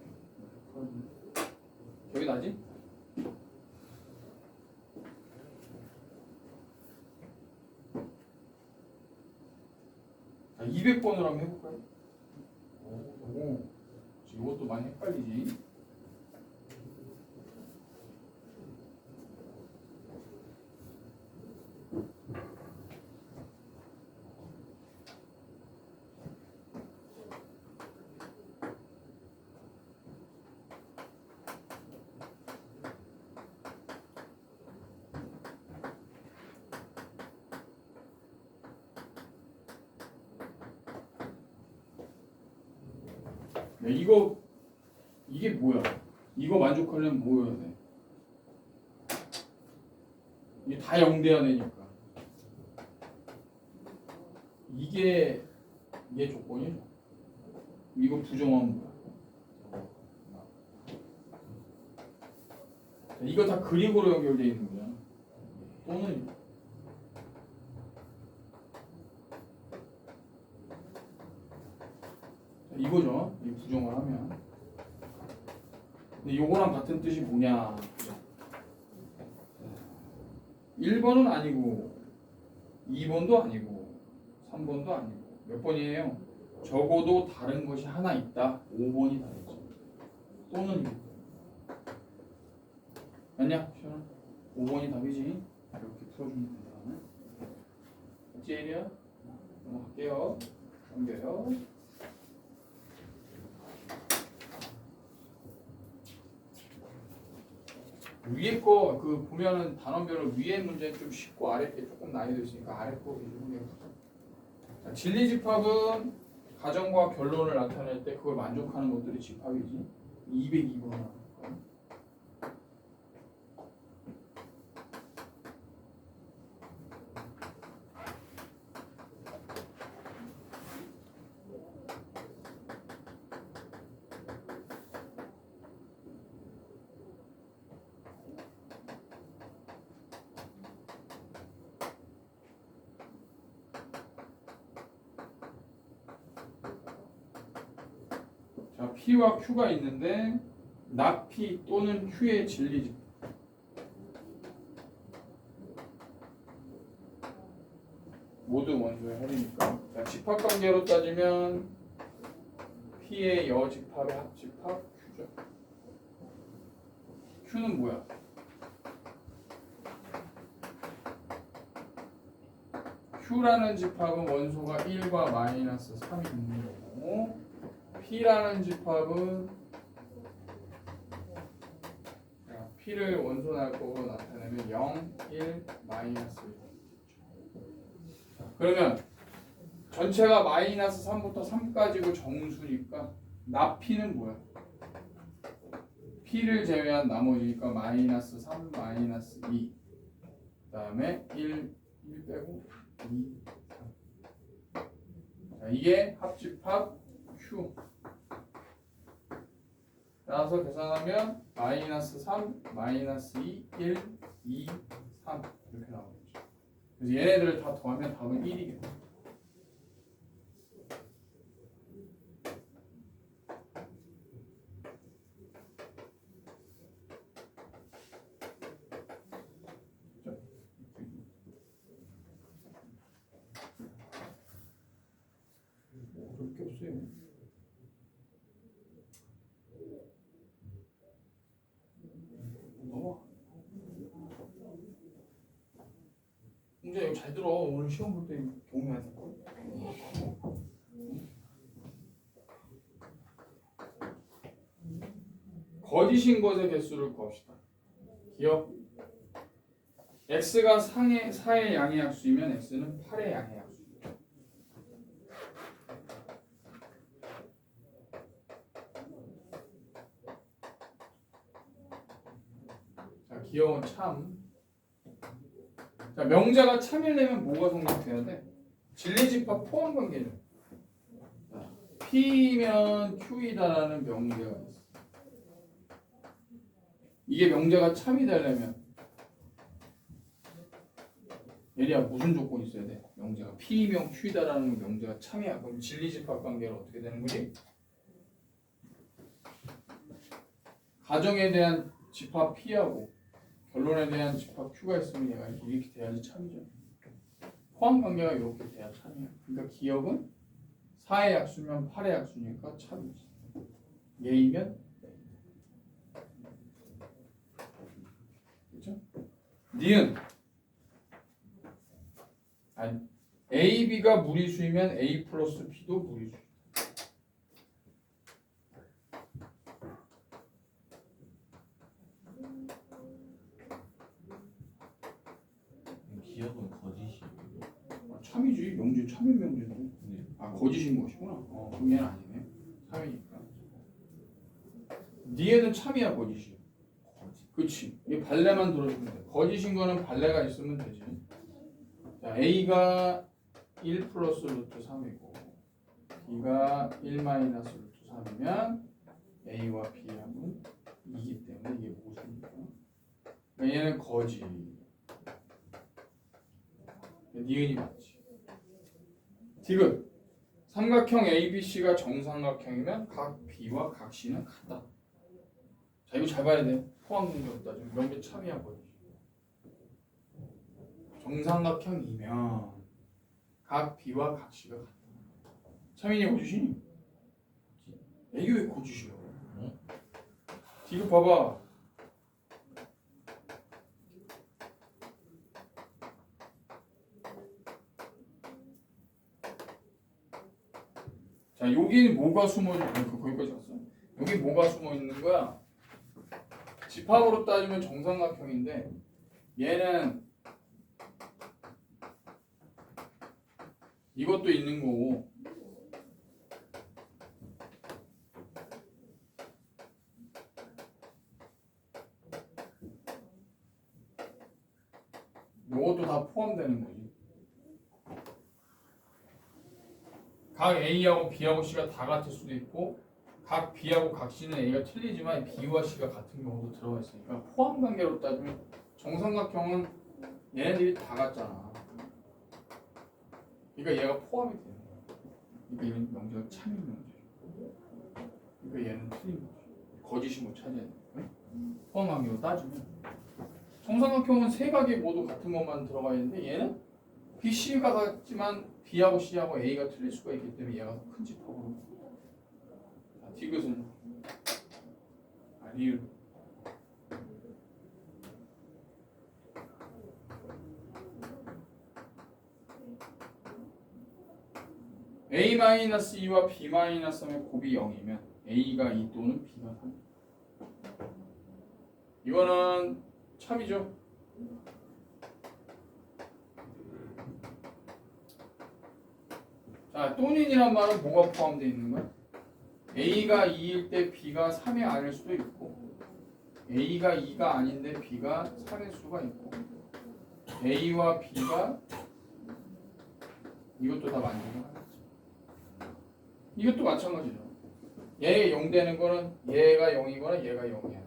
기억이 나지? 자, 200번으로 한번 해볼까요? 오, 이것도 많이 헷갈리지? 야, 이게 뭐야? 이거 만족하려면 뭐 해야 돼? 이게 다 0돼야 되니까. 이게 조건이죠. 이거 부정하면 뭐야? 자, 이거 다 그리고로 연결되어 있는 거야. 또는 이거죠. 이 부정을 하면. 근데 요거랑 같은 뜻이 뭐냐? 1번은 아니고 2번도 아니고 3번도 아니고 몇 번이에요? 적어도 다른 것이 하나 있다. 5번이 다르지. 또는 6번. 맞냐? 시원아? 5번이 답이지. 이렇게 풀어주면 된다. 제일이야? 넘어갈게요. 넘겨요. 위에 거 그 보면은 단원별로 위에 문제 좀 쉽고 아래 게 조금 난이도 있으니까 아래 거 위주로 해보자. 자, 진리 집합은 가정과 결론을 나타낼 때 그걸 만족하는 것들이 집합이지. 202번 나올 거야. 자, P와 Q가 있는데 나 P 또는 Q의 진리 집합. 모두 원소의 합이니까. 자, 집합 관계로 따지면 P의 여집합의 합집합 Q죠. Q는 뭐야? Q라는 집합은 원소가 1과 마이너스 3이 있는 거고 P라는 집합은 P를 원소 날법으로 나타내면 0, 1, 마이너스 1. 그러면 전체가 마이너스 3부터 3까지고 정수니까 나 P는 뭐야? P를 제외한 나머지니까 마이너스 3, 마이너스 2. 그 다음에 1 빼고 2, 3. 자, 이게 합집합 Q. 따라서 계산하면 마이너스 3, 마이너스 2, 1, 2, 3 이렇게 나오겠죠. 그래서 얘네들을 다 더하면 답은 1이겠죠. 어려울 게 없어요. 넘어가. 홍재 이거 잘 들어. 오늘 시험 볼 때 도움이 많이 될 거야. 거짓인 것의 개수를 구합시다. 기억. x가 4의 양의 약수이면 x는 8의 양의 약수. 자, 기억은 참. 자, 명자가 참이려면 뭐가 성립돼야 돼? 진리집합 포함 관계죠. P면 Q이다라는 명제가 있어. 이게 명제가 참이 되려면 얘리야 무슨 조건이 있어야 돼? 명제가 P면 Q이다라는 명제가 참이야. 그럼 진리집합 관계는 어떻게 되는 거지? 가정에 대한 집합 P하고 결론에 대한 집합 Q가 있으면 얘가 이렇게 돼야지 참이죠. 포함 관계가 이렇게 돼야 참이야. 그러니까 기억은 4의 약수면 8의 약수니까 참이지. 예이면 그렇죠? 니은 아니 A, B가 무리수이면 A 플러스 B도 무리수. 기억은 거짓이. 참이지. 명제 참인 명제인데. 네. 아 거짓인 것이구나. 그럼 얘는 아니네. 참이니까. 니에는 참이야 거짓이. 거짓. 그렇지. 이 발레만 들어주면 돼. 거짓인 거는 발레가 있으면 되지. 자, A가 1 플러스 루트 3이고 B가 1 마이너스 루트 3이면 A와 B하고는 2기 때문에 이게 모순이니까. 그러니까 얘는 거짓. 니은이 맞지. 디귿. 삼각형 ABC가 정삼각형이면 각 B와 각 C는 같다. 자, 이거 잘 봐야 돼. 포함 관계 없다. 지금 명제 참이야 거지. 정삼각형이면 각 B와 각 C가 같다. 차민이 고주시니? 이게 왜 고주시오? 응? 뒤로 봐봐. 자, 여기 뭐가 숨어 있는 거야? 거기까지 갔어. 여기 뭐가 숨어 있는 거야? 집합으로 따지면 정삼각형인데 얘는 이것도 있는 거고 이것도 다 포함되는 거지. 각 A하고 B하고 C가 다 같을 수도 있고 각 B하고 각 C는 A가 틀리지만 B와 C가 같은 경우도 들어가 있으니까 포함 관계로 따지면 정삼각형은 얘네들이 다 같잖아. 그러니까 얘가 포함이 되는 거야. 그러니까 얘는 명제가 참인 명제고 그러니까 얘는 틀린 거지. 거짓이 못 찾아야 돼. 응? 포함 관계로 따지면 정삼각형은 세 각이 모두 같은 것만 들어가 있는데 얘는 B, C가 같지만 B하고 C하고 A가 틀릴 수가 있기 때문에 얘가 더 큰 집합으로. 자, 디귿은 리을. A-2와 B-3의 곱이 0이면 A가 2 또는 B가 3. 이거는 참이죠. 자, 또는이란 말은 뭐가 포함되어 있는 거야? A가 2일 때 B가 3이 아닐 수도 있고 A가 2가 아닌데 B가 3일 수가 있고 A와 B가 이것도 다 만들면 하겠지. 이것도 마찬가지죠. 얘가 0 되는 거는 얘가 0이거나 얘가 0이야.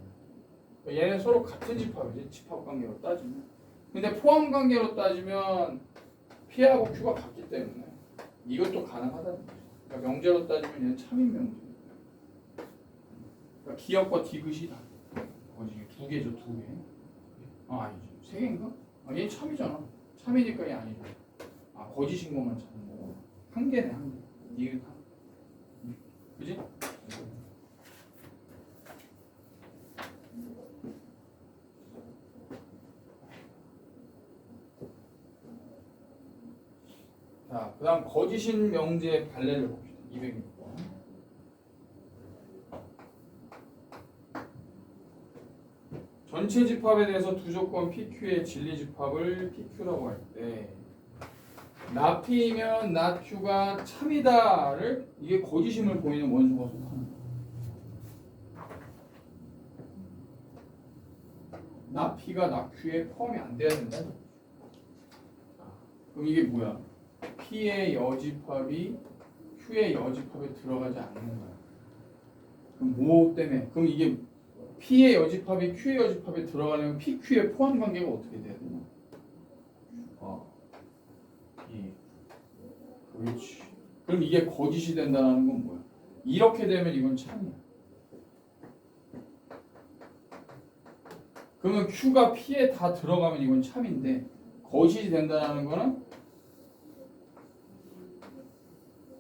얘는 서로 같은 집합이지. 집합 관계로 따지면. 근데 포함 관계로 따지면 P하고 Q가 같기 때문에 이것도 가능하다는 거죠. 그러니까 명제로 따지면 얘는 참인 명제. 그러니까 기역과 디귿이 다. 거지 두 개죠, 두 개. 아, 아니지. 세 개인가? 아, 얘는 참이잖아. 참이니까 얘 아니죠. 아, 거짓인 것만 찾는 거고. 한 개네, 한 개. 디귿 한. 그지? 자, 그 다음 거짓인 명제의 발레를 봅시다. 206번. 전체 집합에 대해서 두 조건 PQ의 진리 집합을 PQ라고 할 때 나 P면 나 Q가 참이다를 이게 거짓임을 보이는 원소가 속하는 거야. 나 P가 나 Q에 포함이 안 돼야 된다. 그럼 이게 뭐야? P의 여집합이 Q의 여집합에 들어가지 않는 거야. 그럼 뭐 때문에? 그럼 이게 P의 여집합이 Q의 여집합에 들어가려면 PQ의 포함 관계가 어떻게 돼야 되나? B 그렇지. 그럼 이게 거짓이 된다는 건 뭐야? 이렇게 되면 이건 참이야. 그러면 Q가 P에 다 들어가면 이건 참인데 거짓이 된다는 거는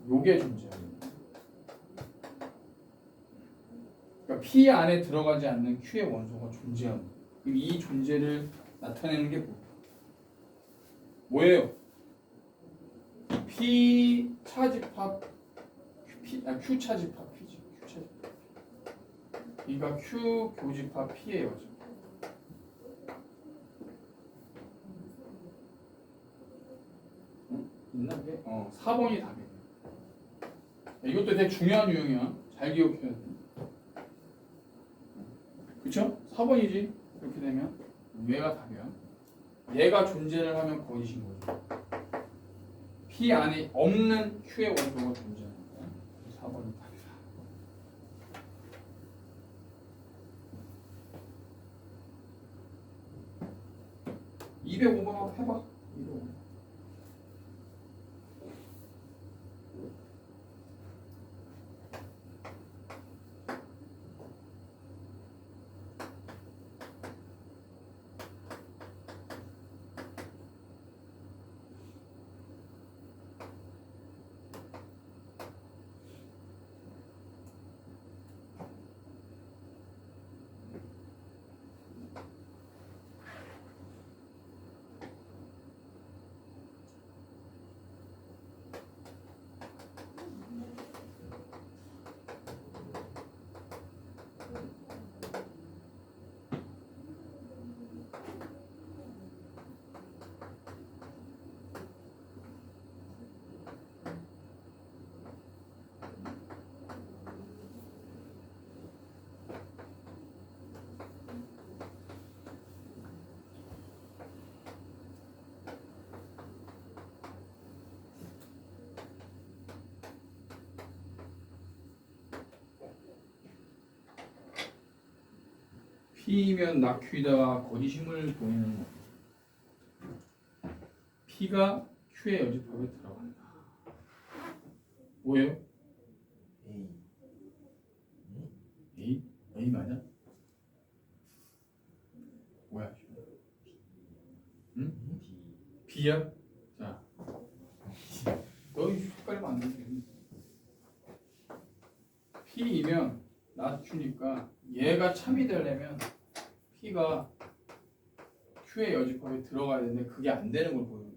요게 존재하는 거야. 그러니까 P 안에 들어가지 않는 Q의 원소가 존재하는 거야. 그럼 이 존재를 나타내는 게 뭐예요? P 차집합 Q 차집합 P지. Q 차집합. 그러니까 Q 교집합 P예요. 있나 이게? 4번이 답이에요. 이것도 되게 중요한 유형이야. 잘 기억해야 돼. 그쵸? 4번이지. 이렇게 되면 얘가 답이야. 얘가 존재를 하면 거짓인 거죠. P 안에 없는 Q의 원소가 존재하는 거야. 4번이 답이다. 205번 한번 해봐. 205번. P면 낙Q이다가 거짓임을 보이는 거. P가 Q의 여집합에 들어간다. 뭐예요? A A? A 맞아? 뭐야? 응? D B야? 자, 너희 헷갈리면 안 되지. P이면 낙Q니까 얘가 참이 되려면 P가 Q의 여집합에 들어가야 되는데 그게 안 되는 걸 보여요.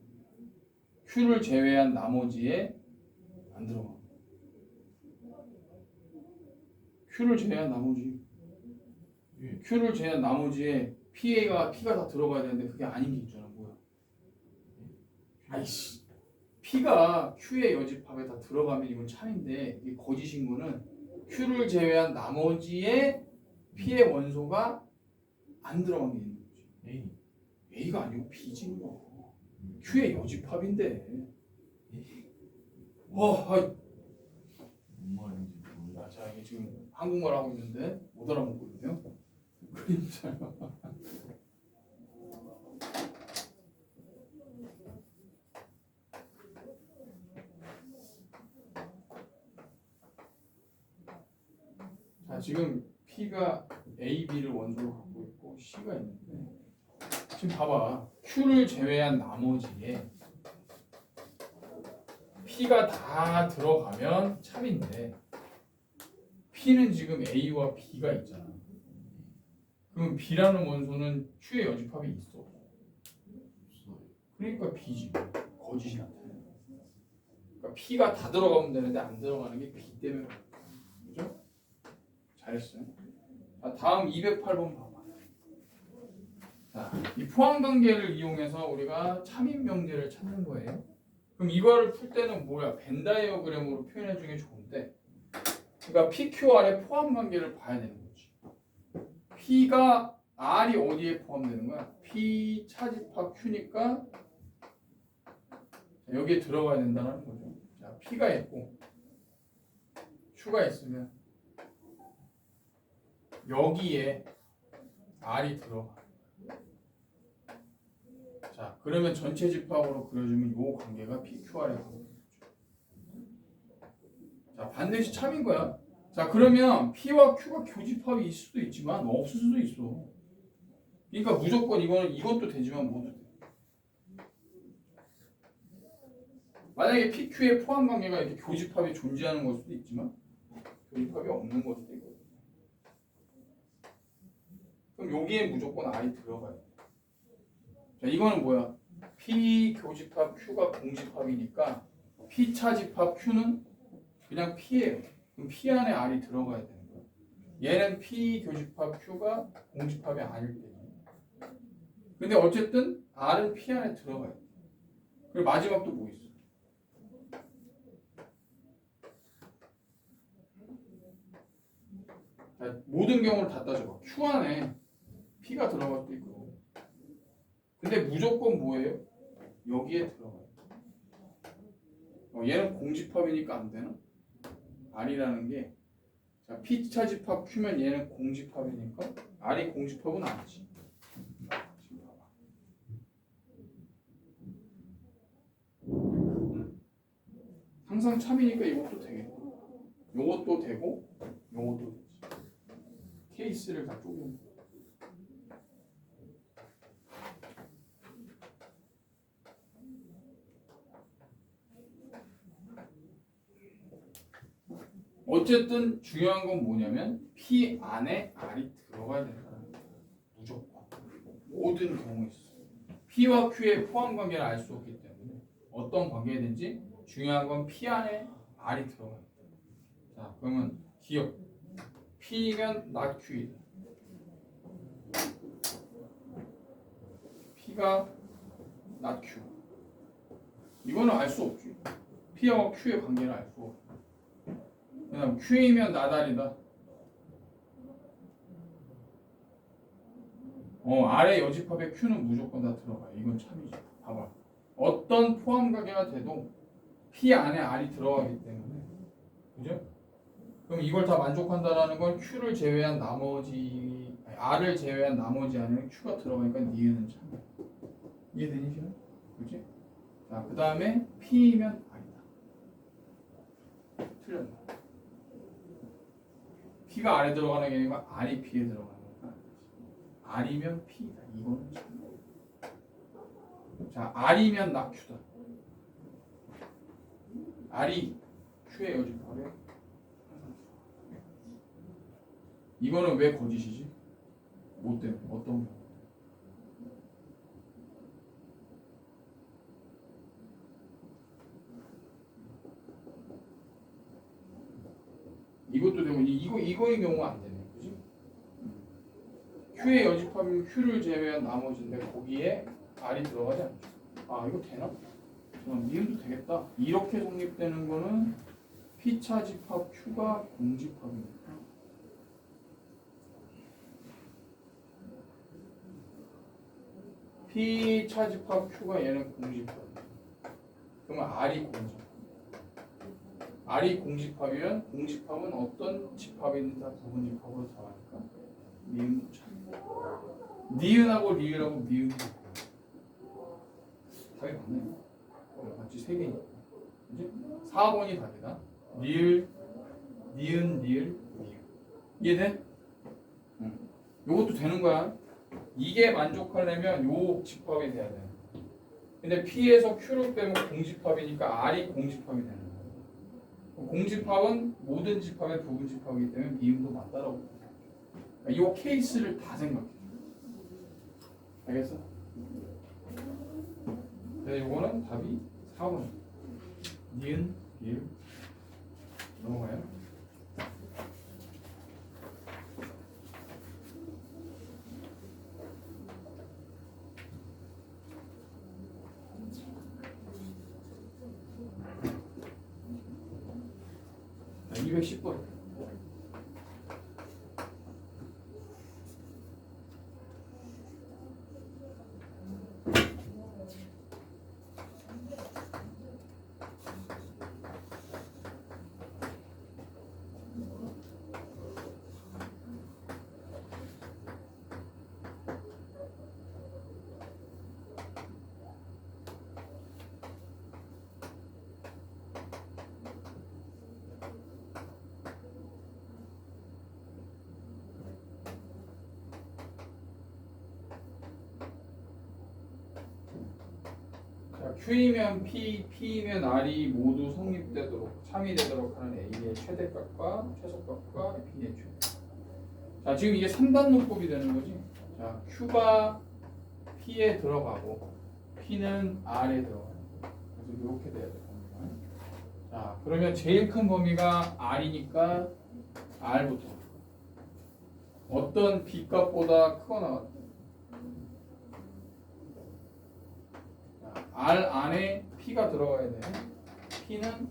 Q를 제외한 나머지에 안 들어가. Q를 제외한 나머지. Q를 제외한 나머지에 P가 다 들어가야 되는데 그게 아닌 게 있잖아. 뭐야? 아이씨. P가 Q의 여집합에 다 들어가면 이건 참인데 이게 거짓인 거는 Q를 제외한 나머지에 P의 원소가 안 들어간 게 있는 거지. A A가 아니고 B지 뭐. Q의 여집합인데. 아이. 뭔 말인지 몰라. 자, 이게 지금 한국말 하고 있는데 못 알아먹거든요. 그림자요. 자, 지금 P가 A, B를 원소로 갖고 있고 C가 있는데 지금 봐봐. Q를 제외한 나머지에 P가 다 들어가면 참인데 P는 지금 A와 B가 있잖아. 그럼 B라는 원소는 Q의 여집합이 있어. 없어요. 그러니까 B지. 거짓이 나타나. 그러니까 P가 다 들어가면 되는데 안 들어가는 게 B 때문에 그래. 그죠? 잘했어요. 자, 다음 208번 봐봐. 자, 이 포함 관계를 이용해서 우리가 참인 명제를 찾는 거예요. 그럼 이거를 풀 때는 뭐야? 벤 다이어그램으로 표현해 주는 게 좋은데, 그러니까 PQR의 포함 관계를 봐야 되는 거지. P가 R이 어디에 포함되는 거야? P 차집합 Q니까 여기에 들어가야 된다는 거죠. 자, P가 있고 Q가 있으면 여기에 R이 들어가. 자, 그러면 전체 집합으로 그려주면 이 관계가 PQR에 들어가죠. 자, 반드시 참인 거야. 자, 그러면 P와 Q가 교집합이 있을 수도 있지만 없을 수도 있어. 그러니까 무조건 이것도 되지만 뭐도 돼. 만약에 PQ의 포함 관계가 이렇게 교집합이 존재하는 걸 수도 있지만 교집합이 없는 걸 수도 있거든. 그럼 여기에 무조건 R이 들어가요. 자, 이거는 뭐야? P 교집합 Q가 공집합이니까 P 차집합 Q는 그냥 P예요. 그럼 P 안에 R이 들어가야 되는 거야. 얘는 P 교집합 Q가 공집합이 아닐 때지. 근데 어쨌든 R은 P 안에 들어가야 돼. 그리고 마지막 또 뭐 있어? 자, 모든 경우를 다 따져봐. Q 안에 P가 들어갈 수도 있고. 근데 무조건 뭐예요? 여기에 들어가요. 얘는 공집합이니까 안 되나? R이라는 게 자, P 차집합 Q면 얘는 공집합이니까 R이 공집합은 아니지. 지금 봐봐. 항상 참이니까 이것도 되겠고 요것도 되고 요것도 되지. 케이스를 다 쪼개는 거야. 어쨌든 중요한 건 뭐냐면 P 안에 R이 들어가야 된다는 거야. 무조건. 모든 경우에 있어. P와 Q의 포함 관계를 알 수 없기 때문에 어떤 관계든지 중요한 건 P 안에 R이 들어가야 돼. 자, 그러면 기억. P면 not Q이다. P가 not Q. 이거는 알 수 없지. P와 Q의 관계를 알 수 없고. 그다음 Q이면 나달이다. 아래 여집합에 Q는 무조건 다 들어가. 이건 참이지. 봐봐. 어떤 포함 관계가 돼도 P 안에 R이 들어가기 때문에, 그죠? 그럼 이걸 다 만족한다라는 건 Q를 제외한 나머지 R을 제외한 나머지 안에는 Q가 들어가니까 니은은 참 이해되니 지금? 그렇지? 자, 그 다음에 P면 R이다. 틀렸나? P가 R에 들어가는 게 아니라 R이 P에 들어가는 거니까 R이면 P다. 이거는 참. 자, R이면 나 Q다. R이 Q의 여집합에 이거는 왜 거짓이지? 뭐 때문에? 어떤 거? 이것도 되고 이거의 경우가 안 되네, 그지? Q의 여집합이면 Q를 제외한 나머지인데 거기에 R이 들어가지 않죠. 아, 이거 되나? 니은도 되겠다. 이렇게 성립되는 거는 P차 집합 Q가 공집합입니다. P차 집합 Q가 얘는 공집합입니다. 그러면 R이 공집합. R이 공집합이면 공집합은 어떤 집합이든 다 부분집합으로 들어가니까 니은도 참. 니은하고 리을하고 미음이 답이 맞네요. 맞지? 3개니까. 그지? 4번이 답이다. 리을, 니은, 리을, 미음. 이해돼? 응. 요것도 되는 거야. 이게 만족하려면 요 집합이 돼야 돼. 근데 P에서 Q를 빼면 공집합이니까 R이 공집합이 되는 거야. 공집합은 모든 집합의 부분 집합이기 때문에 미음도 맞다라고. 이 케이스를 다 생각해. 알겠어? 그래서 이거는 답이 4번. 니은, 리을. 넘어가요. 자, 210번. Q이면 P, P이면 R이 모두 성립되도록 참이되도록 하는 A의 최대값과 최소값과 P의 최대. 자, 지금 이게 3단 논법이 되는 거지. 자, Q가 P에 들어가고 P는 R에 들어가요. 그래서 이렇게 돼야 돼. 자, 그러면 제일 큰 범위가 R이니까 R부터 어떤 B 값보다 크거나 R 안에 P가 들어가야 돼. P는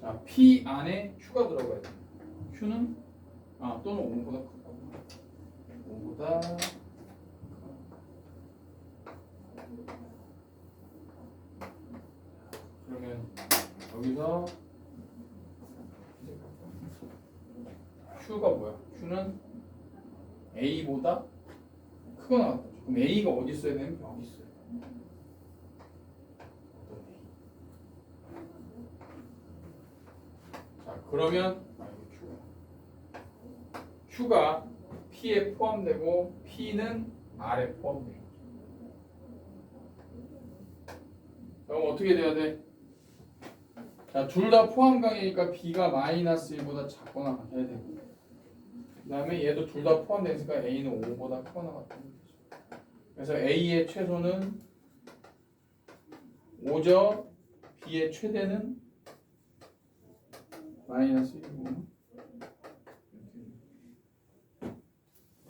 자, P 안에 Q가 들어가야 돼. Q는 또는 5보다 크고 5보다 그러면 여기서 Q가 뭐야? Q는 A보다 크거나 같다. 그럼 A가 어디 있어야 되는? 여기 있어요. 어떤 A? 자, 그러면 Q가 P에 포함되고 P는 R에 포함돼요. 그럼 어떻게 돼야 돼? 자, 둘 다 포함강이니까 B가 마이너스 1보다 작거나 같아야 되고 그 다음에 얘도 둘 다 포함되니까 A는 5보다 크거나 같다는 거죠. 그래서 A의 최소는 5죠. B의 최대는 마이너스 1이고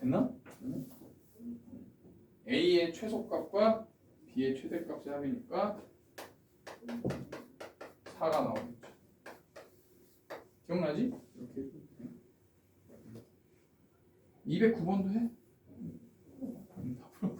됐나? A의 최소값과 B의 최대값의 합이니까 4가 나오겠죠. 기억나지? 이렇게 209번도 해? 다 풀어.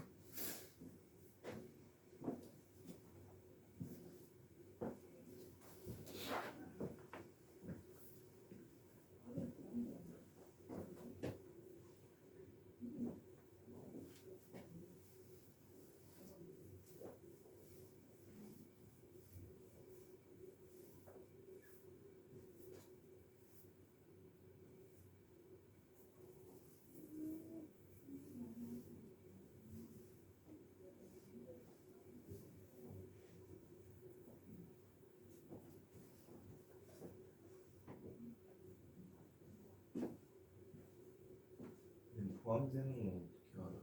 포함되는 건 어떻게 알아요?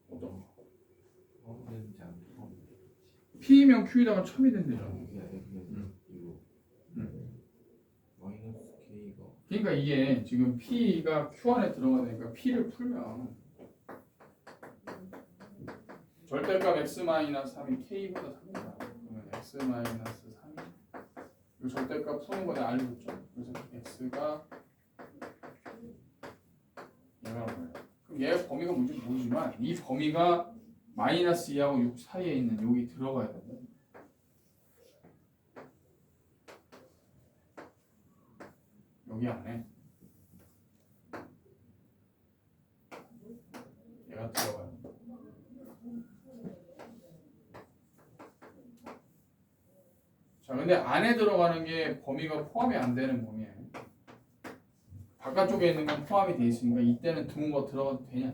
어떤 거? 포함되는지 안 포함되는지. P면 Q에다가 첨이 된대잖아. 그게 음. 이거 마이너스 K가 그러니까 이게 지금 P가 Q 안에 들어가니까 P를 풀면 절대값 x-3이 K보다 작다. 그러면 x-3이 이 절대값 푸는 거 내가 알려줬죠. 그래서 x가 얘가 뭐예요? 그럼 얘 범위가 뭔지 모르지만 이 범위가 마이너스 2하고 6 사이에 있는 여기 들어가야 된다. 여기 안에 얘가 들어가요. 자, 근데 안에 들어가는 게 범위가 포함이 안 되는 범위예요. 바깥쪽에 있는 건 포함이 돼 있으니까 이때는 드문 거 들어가도 되냐?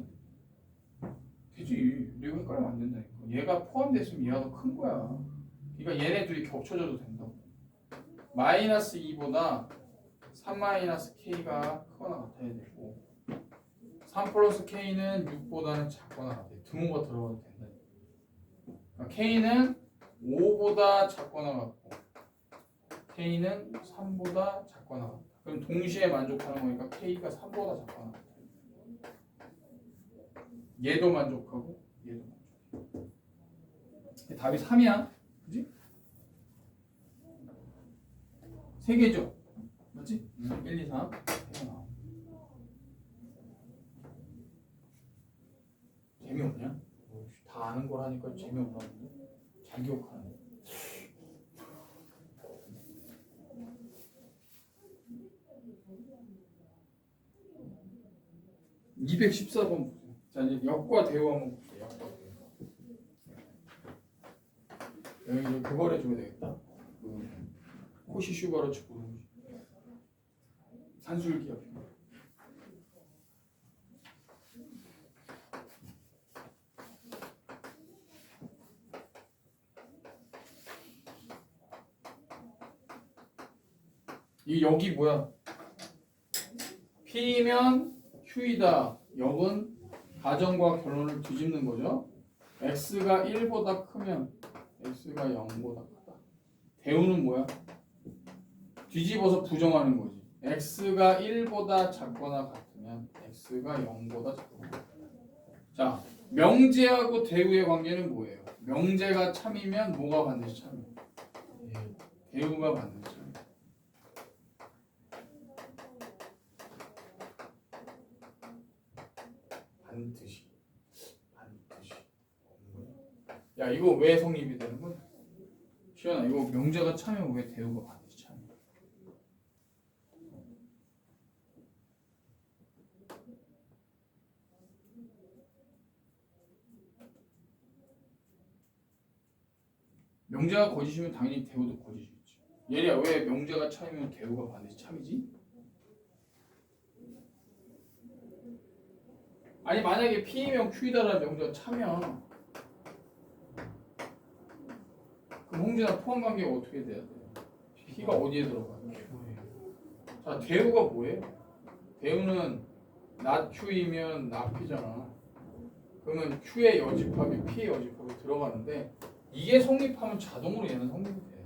되지. 내가 헷갈리면 안 된다니까. 얘가 포함됐으면 얘가 더 큰 거야. 그러니까 얘네 둘이 겹쳐져도 된다고. 마이너스 2보다 3 마이너스 K가 크거나 같아야 되고 3 플러스 K는 6보다는 작거나 같아요. 드문 거 들어가도 된다. 그러니까 K는 5보다 작거나 같고 K는 3보다 작거나 같다. 그럼 동시에 만족하는 거니까 K가 3보다 작거나 같다. 얘도 만족하고 얘도 만족해. 답이 3이야. 그지? 3개죠? 맞지? 1, 2, 3 3개 나와. 재미없냐? 다 아는 거라니까 재미없나 본데? 잘 기억하는데. 214번 보세요. 자, 이제 역과 대우 한번 볼게요. 역과 대우. 여기 이제 그걸 해주면 되겠다. 그 코시 슈바르츠 부르는 산술기압. 이 여기 뭐야? P면 Q이다. 역은 가정과 결론을 뒤집는 거죠. X가 1보다 크면 X가 0보다 크다. 대우는 뭐야? 뒤집어서 부정하는 거지. X가 1보다 작거나 같으면 X가 0보다 작거나 같다. 자, 명제하고 대우의 관계는 뭐예요? 명제가 참이면 뭐가 반드시 참이에요? 대우가 반드시 참이에요. 반드시. 야, 이거 왜 성립이 되는 거야? 시연아, 이거 명제가 참이면 왜 대우가 반드시 참이야? 명제가 거짓이면 당연히 대우도 거짓이겠지. 얘야, 왜 명제가 참이면 대우가 반드시 참이지? 아니, 만약에 P이면 Q이다라는 명제가 참이야. 그럼 홍진아 포함 관계가 어떻게 돼야 돼요? P가 어디에 들어가요? 자, 대우가 뭐예요? 대우는 not Q이면 not P잖아. 그러면 Q의 여집합이 P의 여집합이 들어가는데 이게 성립하면 자동으로 얘는 성립이 돼.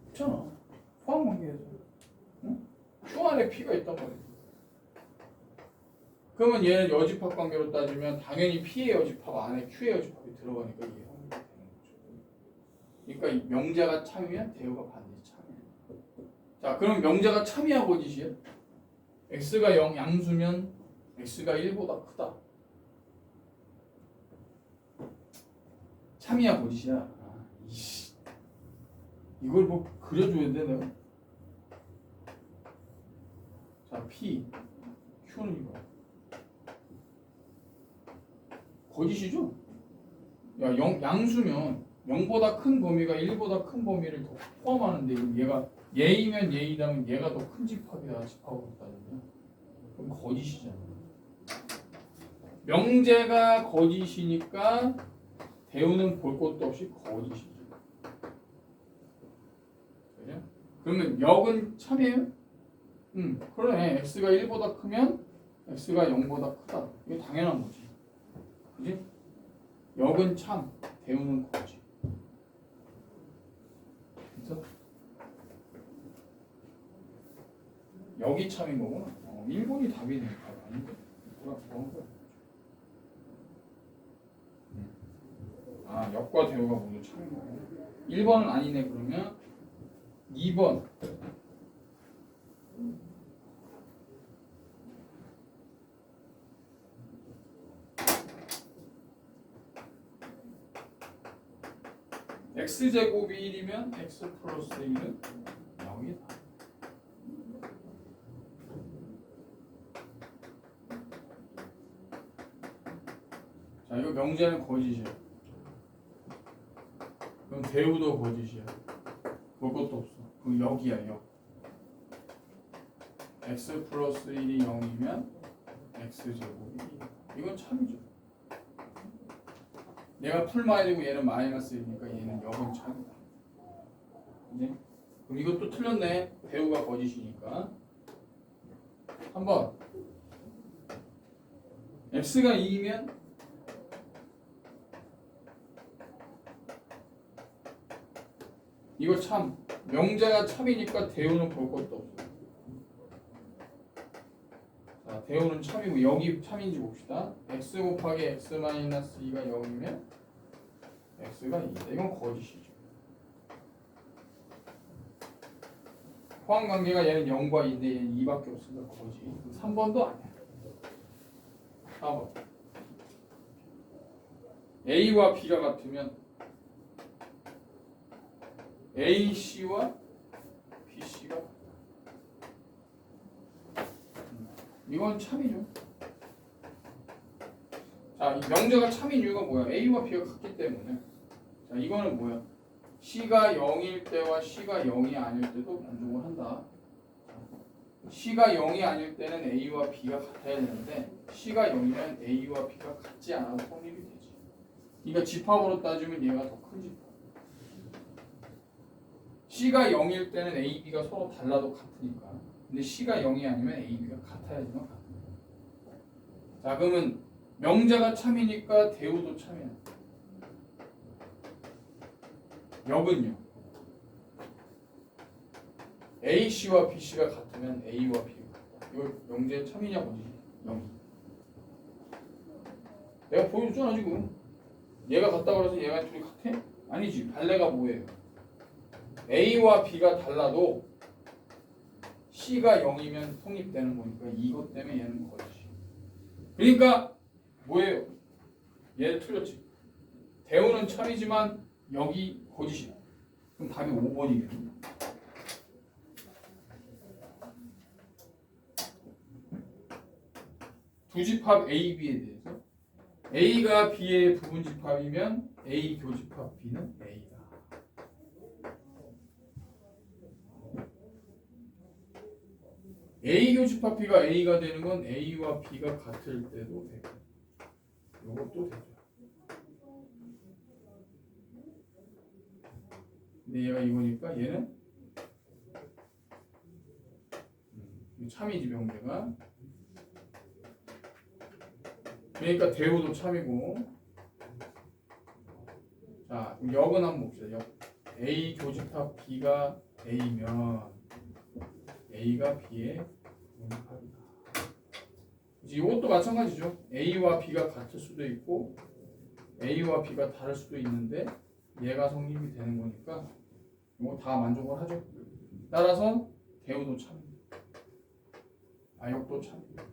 그렇잖아. 포함 관계에서. 응? Q 안에 P가 있단 말이야. 그러면 얘는 여집합 관계로 따지면 당연히 P의 여집합 안에 Q의 여집합이 들어가니까 이게 성립이 되는 거죠. 그러니까 이 명제가 참이면 대우가 반드시 참이야. 자, 그럼 명제가 참이야 거짓이야? x가 0 양수면 x가 1보다 크다. 참이야 거짓이야? 아, 이씨. 이걸 뭐 그려줘야 돼 내가? 자, P, Q는 이거 거짓이죠? 야, 양수면 0보다 큰 범위가 1보다 큰 범위를 더 포함하는데 얘가 얘이면 얘이다면 얘가 더 큰 집합이야 집합으로 따지면 그럼 거짓이잖아. 명제가 거짓이니까 대우는 볼 것도 없이 거짓이죠. 그러면 역은 참이에요? 그러네. x가 1보다 크면 x가 0보다 크다. 이거 당연한 거지. 그지? 역은 참, 대우는 거지. 그래서 여기 참인 거구나. 1번이 답이네. 답 아닌데? 뭐야? 아, 역과 대우가 모두 참인 거고. 1번은 아니네. 그러면 2번. x제곱이 1이면 x 플러스 1은 0이다. 자, 이거 명제는 거짓이야. 그럼 대우도 거짓이야. 볼 것도 없어. 그럼 역이야, 역. x 플러스 1이 0이면 x제곱이 1. 이건 참이죠. 얘가 풀마이너스고 얘는 마이너스 1이니까 얘는 역은 참이다. 이제 그럼 이것도 틀렸네. 대우가 거짓이니까. 한번 x가 2이면 이거 참. 명제가 참이니까 대우는 볼 것도 없어. 자, 대우는 참이고 여기 참인지 봅시다. x 곱하기 x 마이너스 2가 0이면 x가 2다. 이건 거짓이죠. 포함관계가 얘는 0과 2인데 얘는 2밖에 없으니까 거짓. 3번도 아니야. 4번. A와 B가 같으면 AC와 BC가 이건 참이죠. 자, 이 명제가 참인 이유가 뭐야? A와 B가 같기 때문에. 자, 이거는 뭐야? C가 0일 때와 C가 0이 아닐 때도 만족을 한다. C가 0이 아닐 때는 A와 B가 같아야 되는데 C가 0이면 A와 B가 같지 않아도 성립이 되지. 그러니까 집합으로 따지면 얘가 더 큰 집합. C가 0일 때는 A, B가 서로 달라도 같으니까. 근데 C가 0이 아니면 A, B가 같아야지만 같아. 자, 그러면 명제가 참이니까 대우도 참이야. 역은요. AC와 BC가 같으면 A와 B가 같다. 이거 명제 참이냐 뭐지? 0. 내가 보여줬잖아 지금. 얘가 같다 그래서 얘가 둘이 같아? 아니지. 발레가 뭐예요? A와 B가 달라도 C가 0이면 성립되는 거니까 이것 때문에 얘는 거짓이. 그러니까 뭐예요? 얘 틀렸지. 대우는 참이지만 여기 거짓이야. 그럼 답이 5번이겠네. 두 집합 A, B에 대해서 A가 B의 부분집합이면 A 교집합 B는 A다. A 교집합 B가 A가 되는 건 A와 B가 같을 때도 되고 이것도 되죠. 근데 얘가 이거니까 얘는 참이지 명제가. 그러니까 대우도 참이고. 자, 그럼 역은 한번 봅시다. 역. A 교집합 B가 A면 A가 B의 분집합이다. 이것도 마찬가지죠. A와 B가 같을 수도 있고 A와 B가 다를 수도 있는데 얘가 성립이 되는 거니까 이거 다 만족을 하죠. 따라서 대우도 참입니다. 역도 참입니다.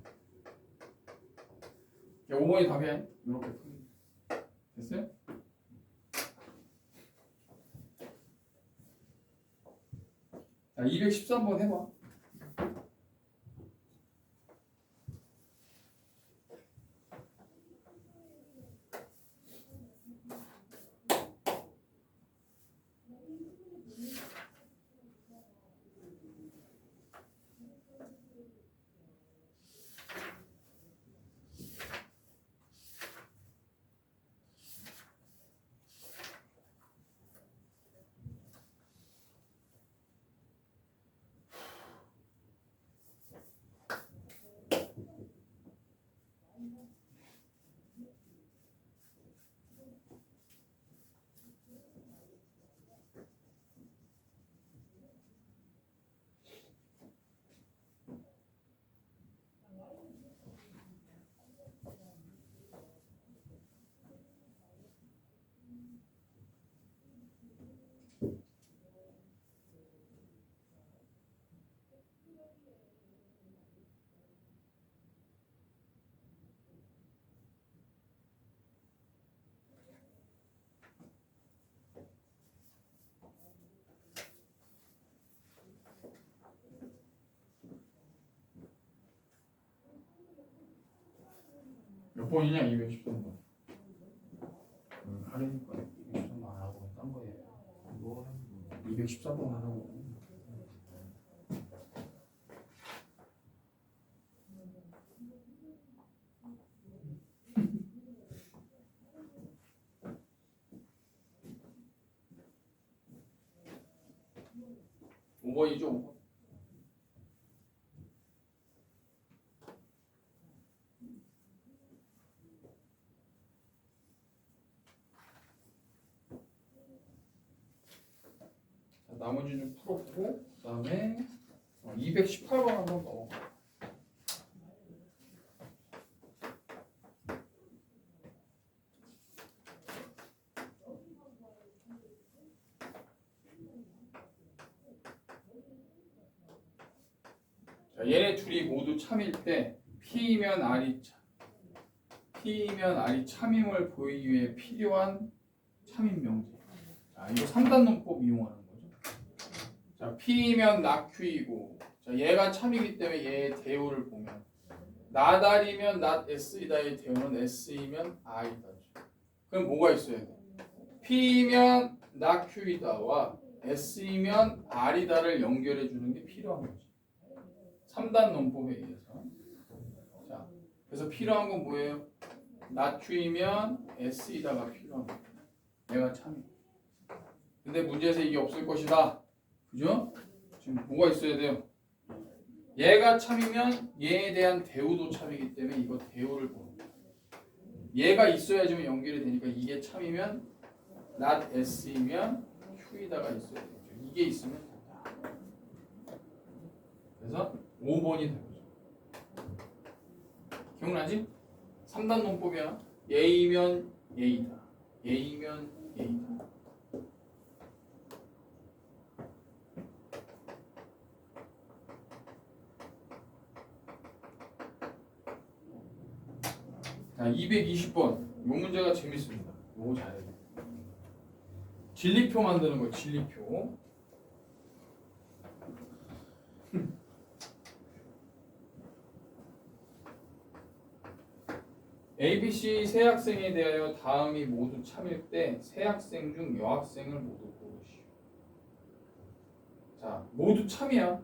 5번이 답이야. 이렇게 풉니다. 됐어요? 자, 213번 해봐. 몇 번이냐? 213번. 하려니까 이게 좀 안 하고 딴 거예요. 뭐 하는 거예요? 214번 하라고. 오번이죠 5번. 자, 나머지 좀 풀었고, 그 다음에 218번 한번 넘어가. 자, 얘네 둘이 모두 참일 때 P이면 R이 참, P이면 R이 참임을 보이기 위해 필요한 참임 명제. 자, 이거 3단 논법 이용하는 거죠. 자, P이면 낙Q이고, 자, 얘가 참이기 때문에 얘의 대우를 보면 나달이면 낫 S이다의 대우는 S이면 R이다. 그럼 뭐가 있어야 돼? P이면 낙Q이다와 S이면 R이다를 연결해 주는 게 필요한 거지. 3단 논법에 의해서. 자, 그래서 필요한 건 뭐예요? 낫Q이면 S이다가 필요한 거예요. 얘가 참이. 근데 문제에서 이게 없을 것이다. 그죠? 지금 뭐가 있어야 돼요? 얘가 참이면 얘에 대한 대우도 참이기 때문에 이거 대우를 보는 거예요. 얘가 있어야지만 연결이 되니까 이게 참이면 not S이면 Q이다가 있어야 되죠. 이게 있으면 된다. 그래서 5번이 된 거죠. 기억나지? 3단 논법이야. A면 A다. A면 A다. 자, 220번. 이 문제가 재밌습니다. 이거 잘해야 돼. 진리표 만드는 거, 진리표. ABC 세 학생에 대하여 다음이 모두 참일 때 세 학생 중 여학생을 모두 고르시오. 자, 모두 참이야.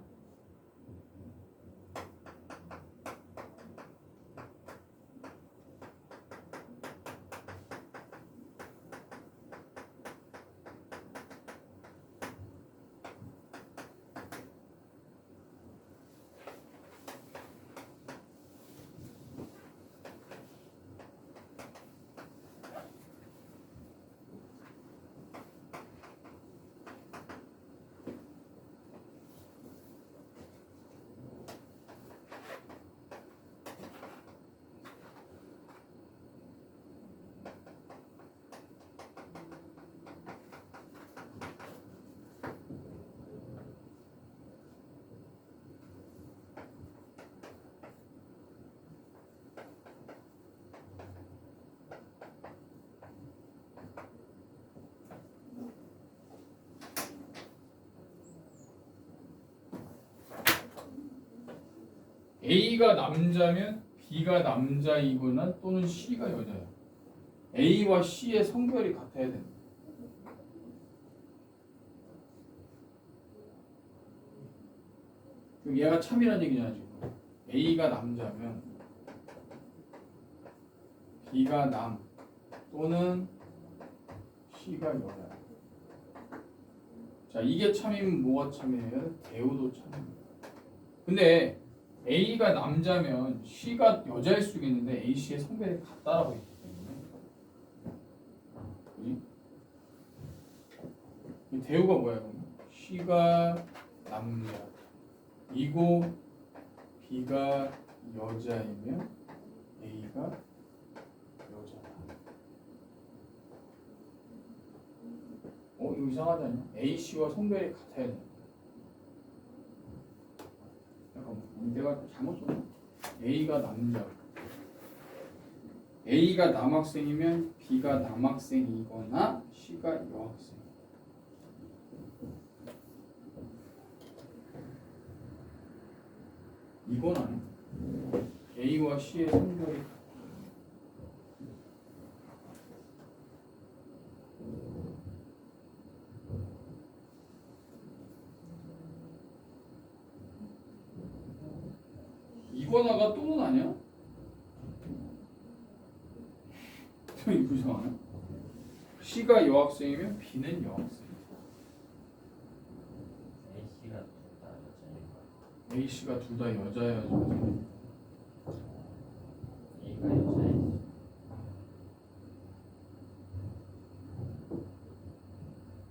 A가 남자면 B가 남자이거나 또는 C가 여자야. A와 C의 성별이 같아야 된다. 그럼 얘가 참이란 얘기잖아 지금. A가 남자면 B가 남 또는 C가 여자야. 자, 이게 참이면 뭐가 참이에요? 대우도 참이에요. 근데 A가 남자면 C가 여자일 수 있는데 A, C의 성별이 같다라고 했기 때문에 이 대우가 뭐야 그러면? C가 남자이고 B가 여자이면 A가 여자다. 이거 이상하지 않냐? A, C와 성별이 같아야 돼. 내가 잘못 썼나? A가 남자, A가 남학생이면 B가 남학생이거나 C가 여학생. 이건 아니야. A와 C의 성별이 같아. 6번화가 또는 아니야? 좀 이상하네. C가 여학생이면 B는 여학생. A씨가 둘 다 여자인가? A, C가 둘 다 여자야, 여자. A가 여자인지.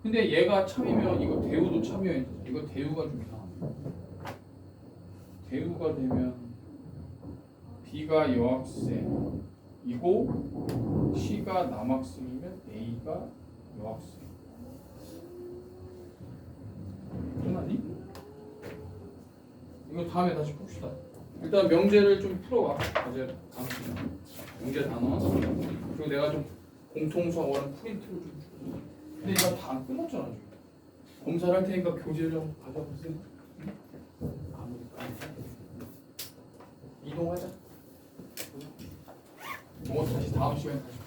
근데 얘가 참이면 이거 대우도 참여해. 이거 대우가 좀 이상합니다. 대우가 되면 B가 여학생이고 C가 남학생이면 A가 여학생. 끝났니? 이거 다음에 다시 봅시다. 일단 명제를 좀 풀어봐. 어제 다음 시간에 명제 단원. 그리고 내가 좀 공통성어는 프린트를 좀 줘. 근데 이거 다 안 끝났잖아 지금. 검사를 할 테니까 교재를 한번 가져보세요. 아무리 까지 이동하자. 뭐 다시 다음 시간에 다시.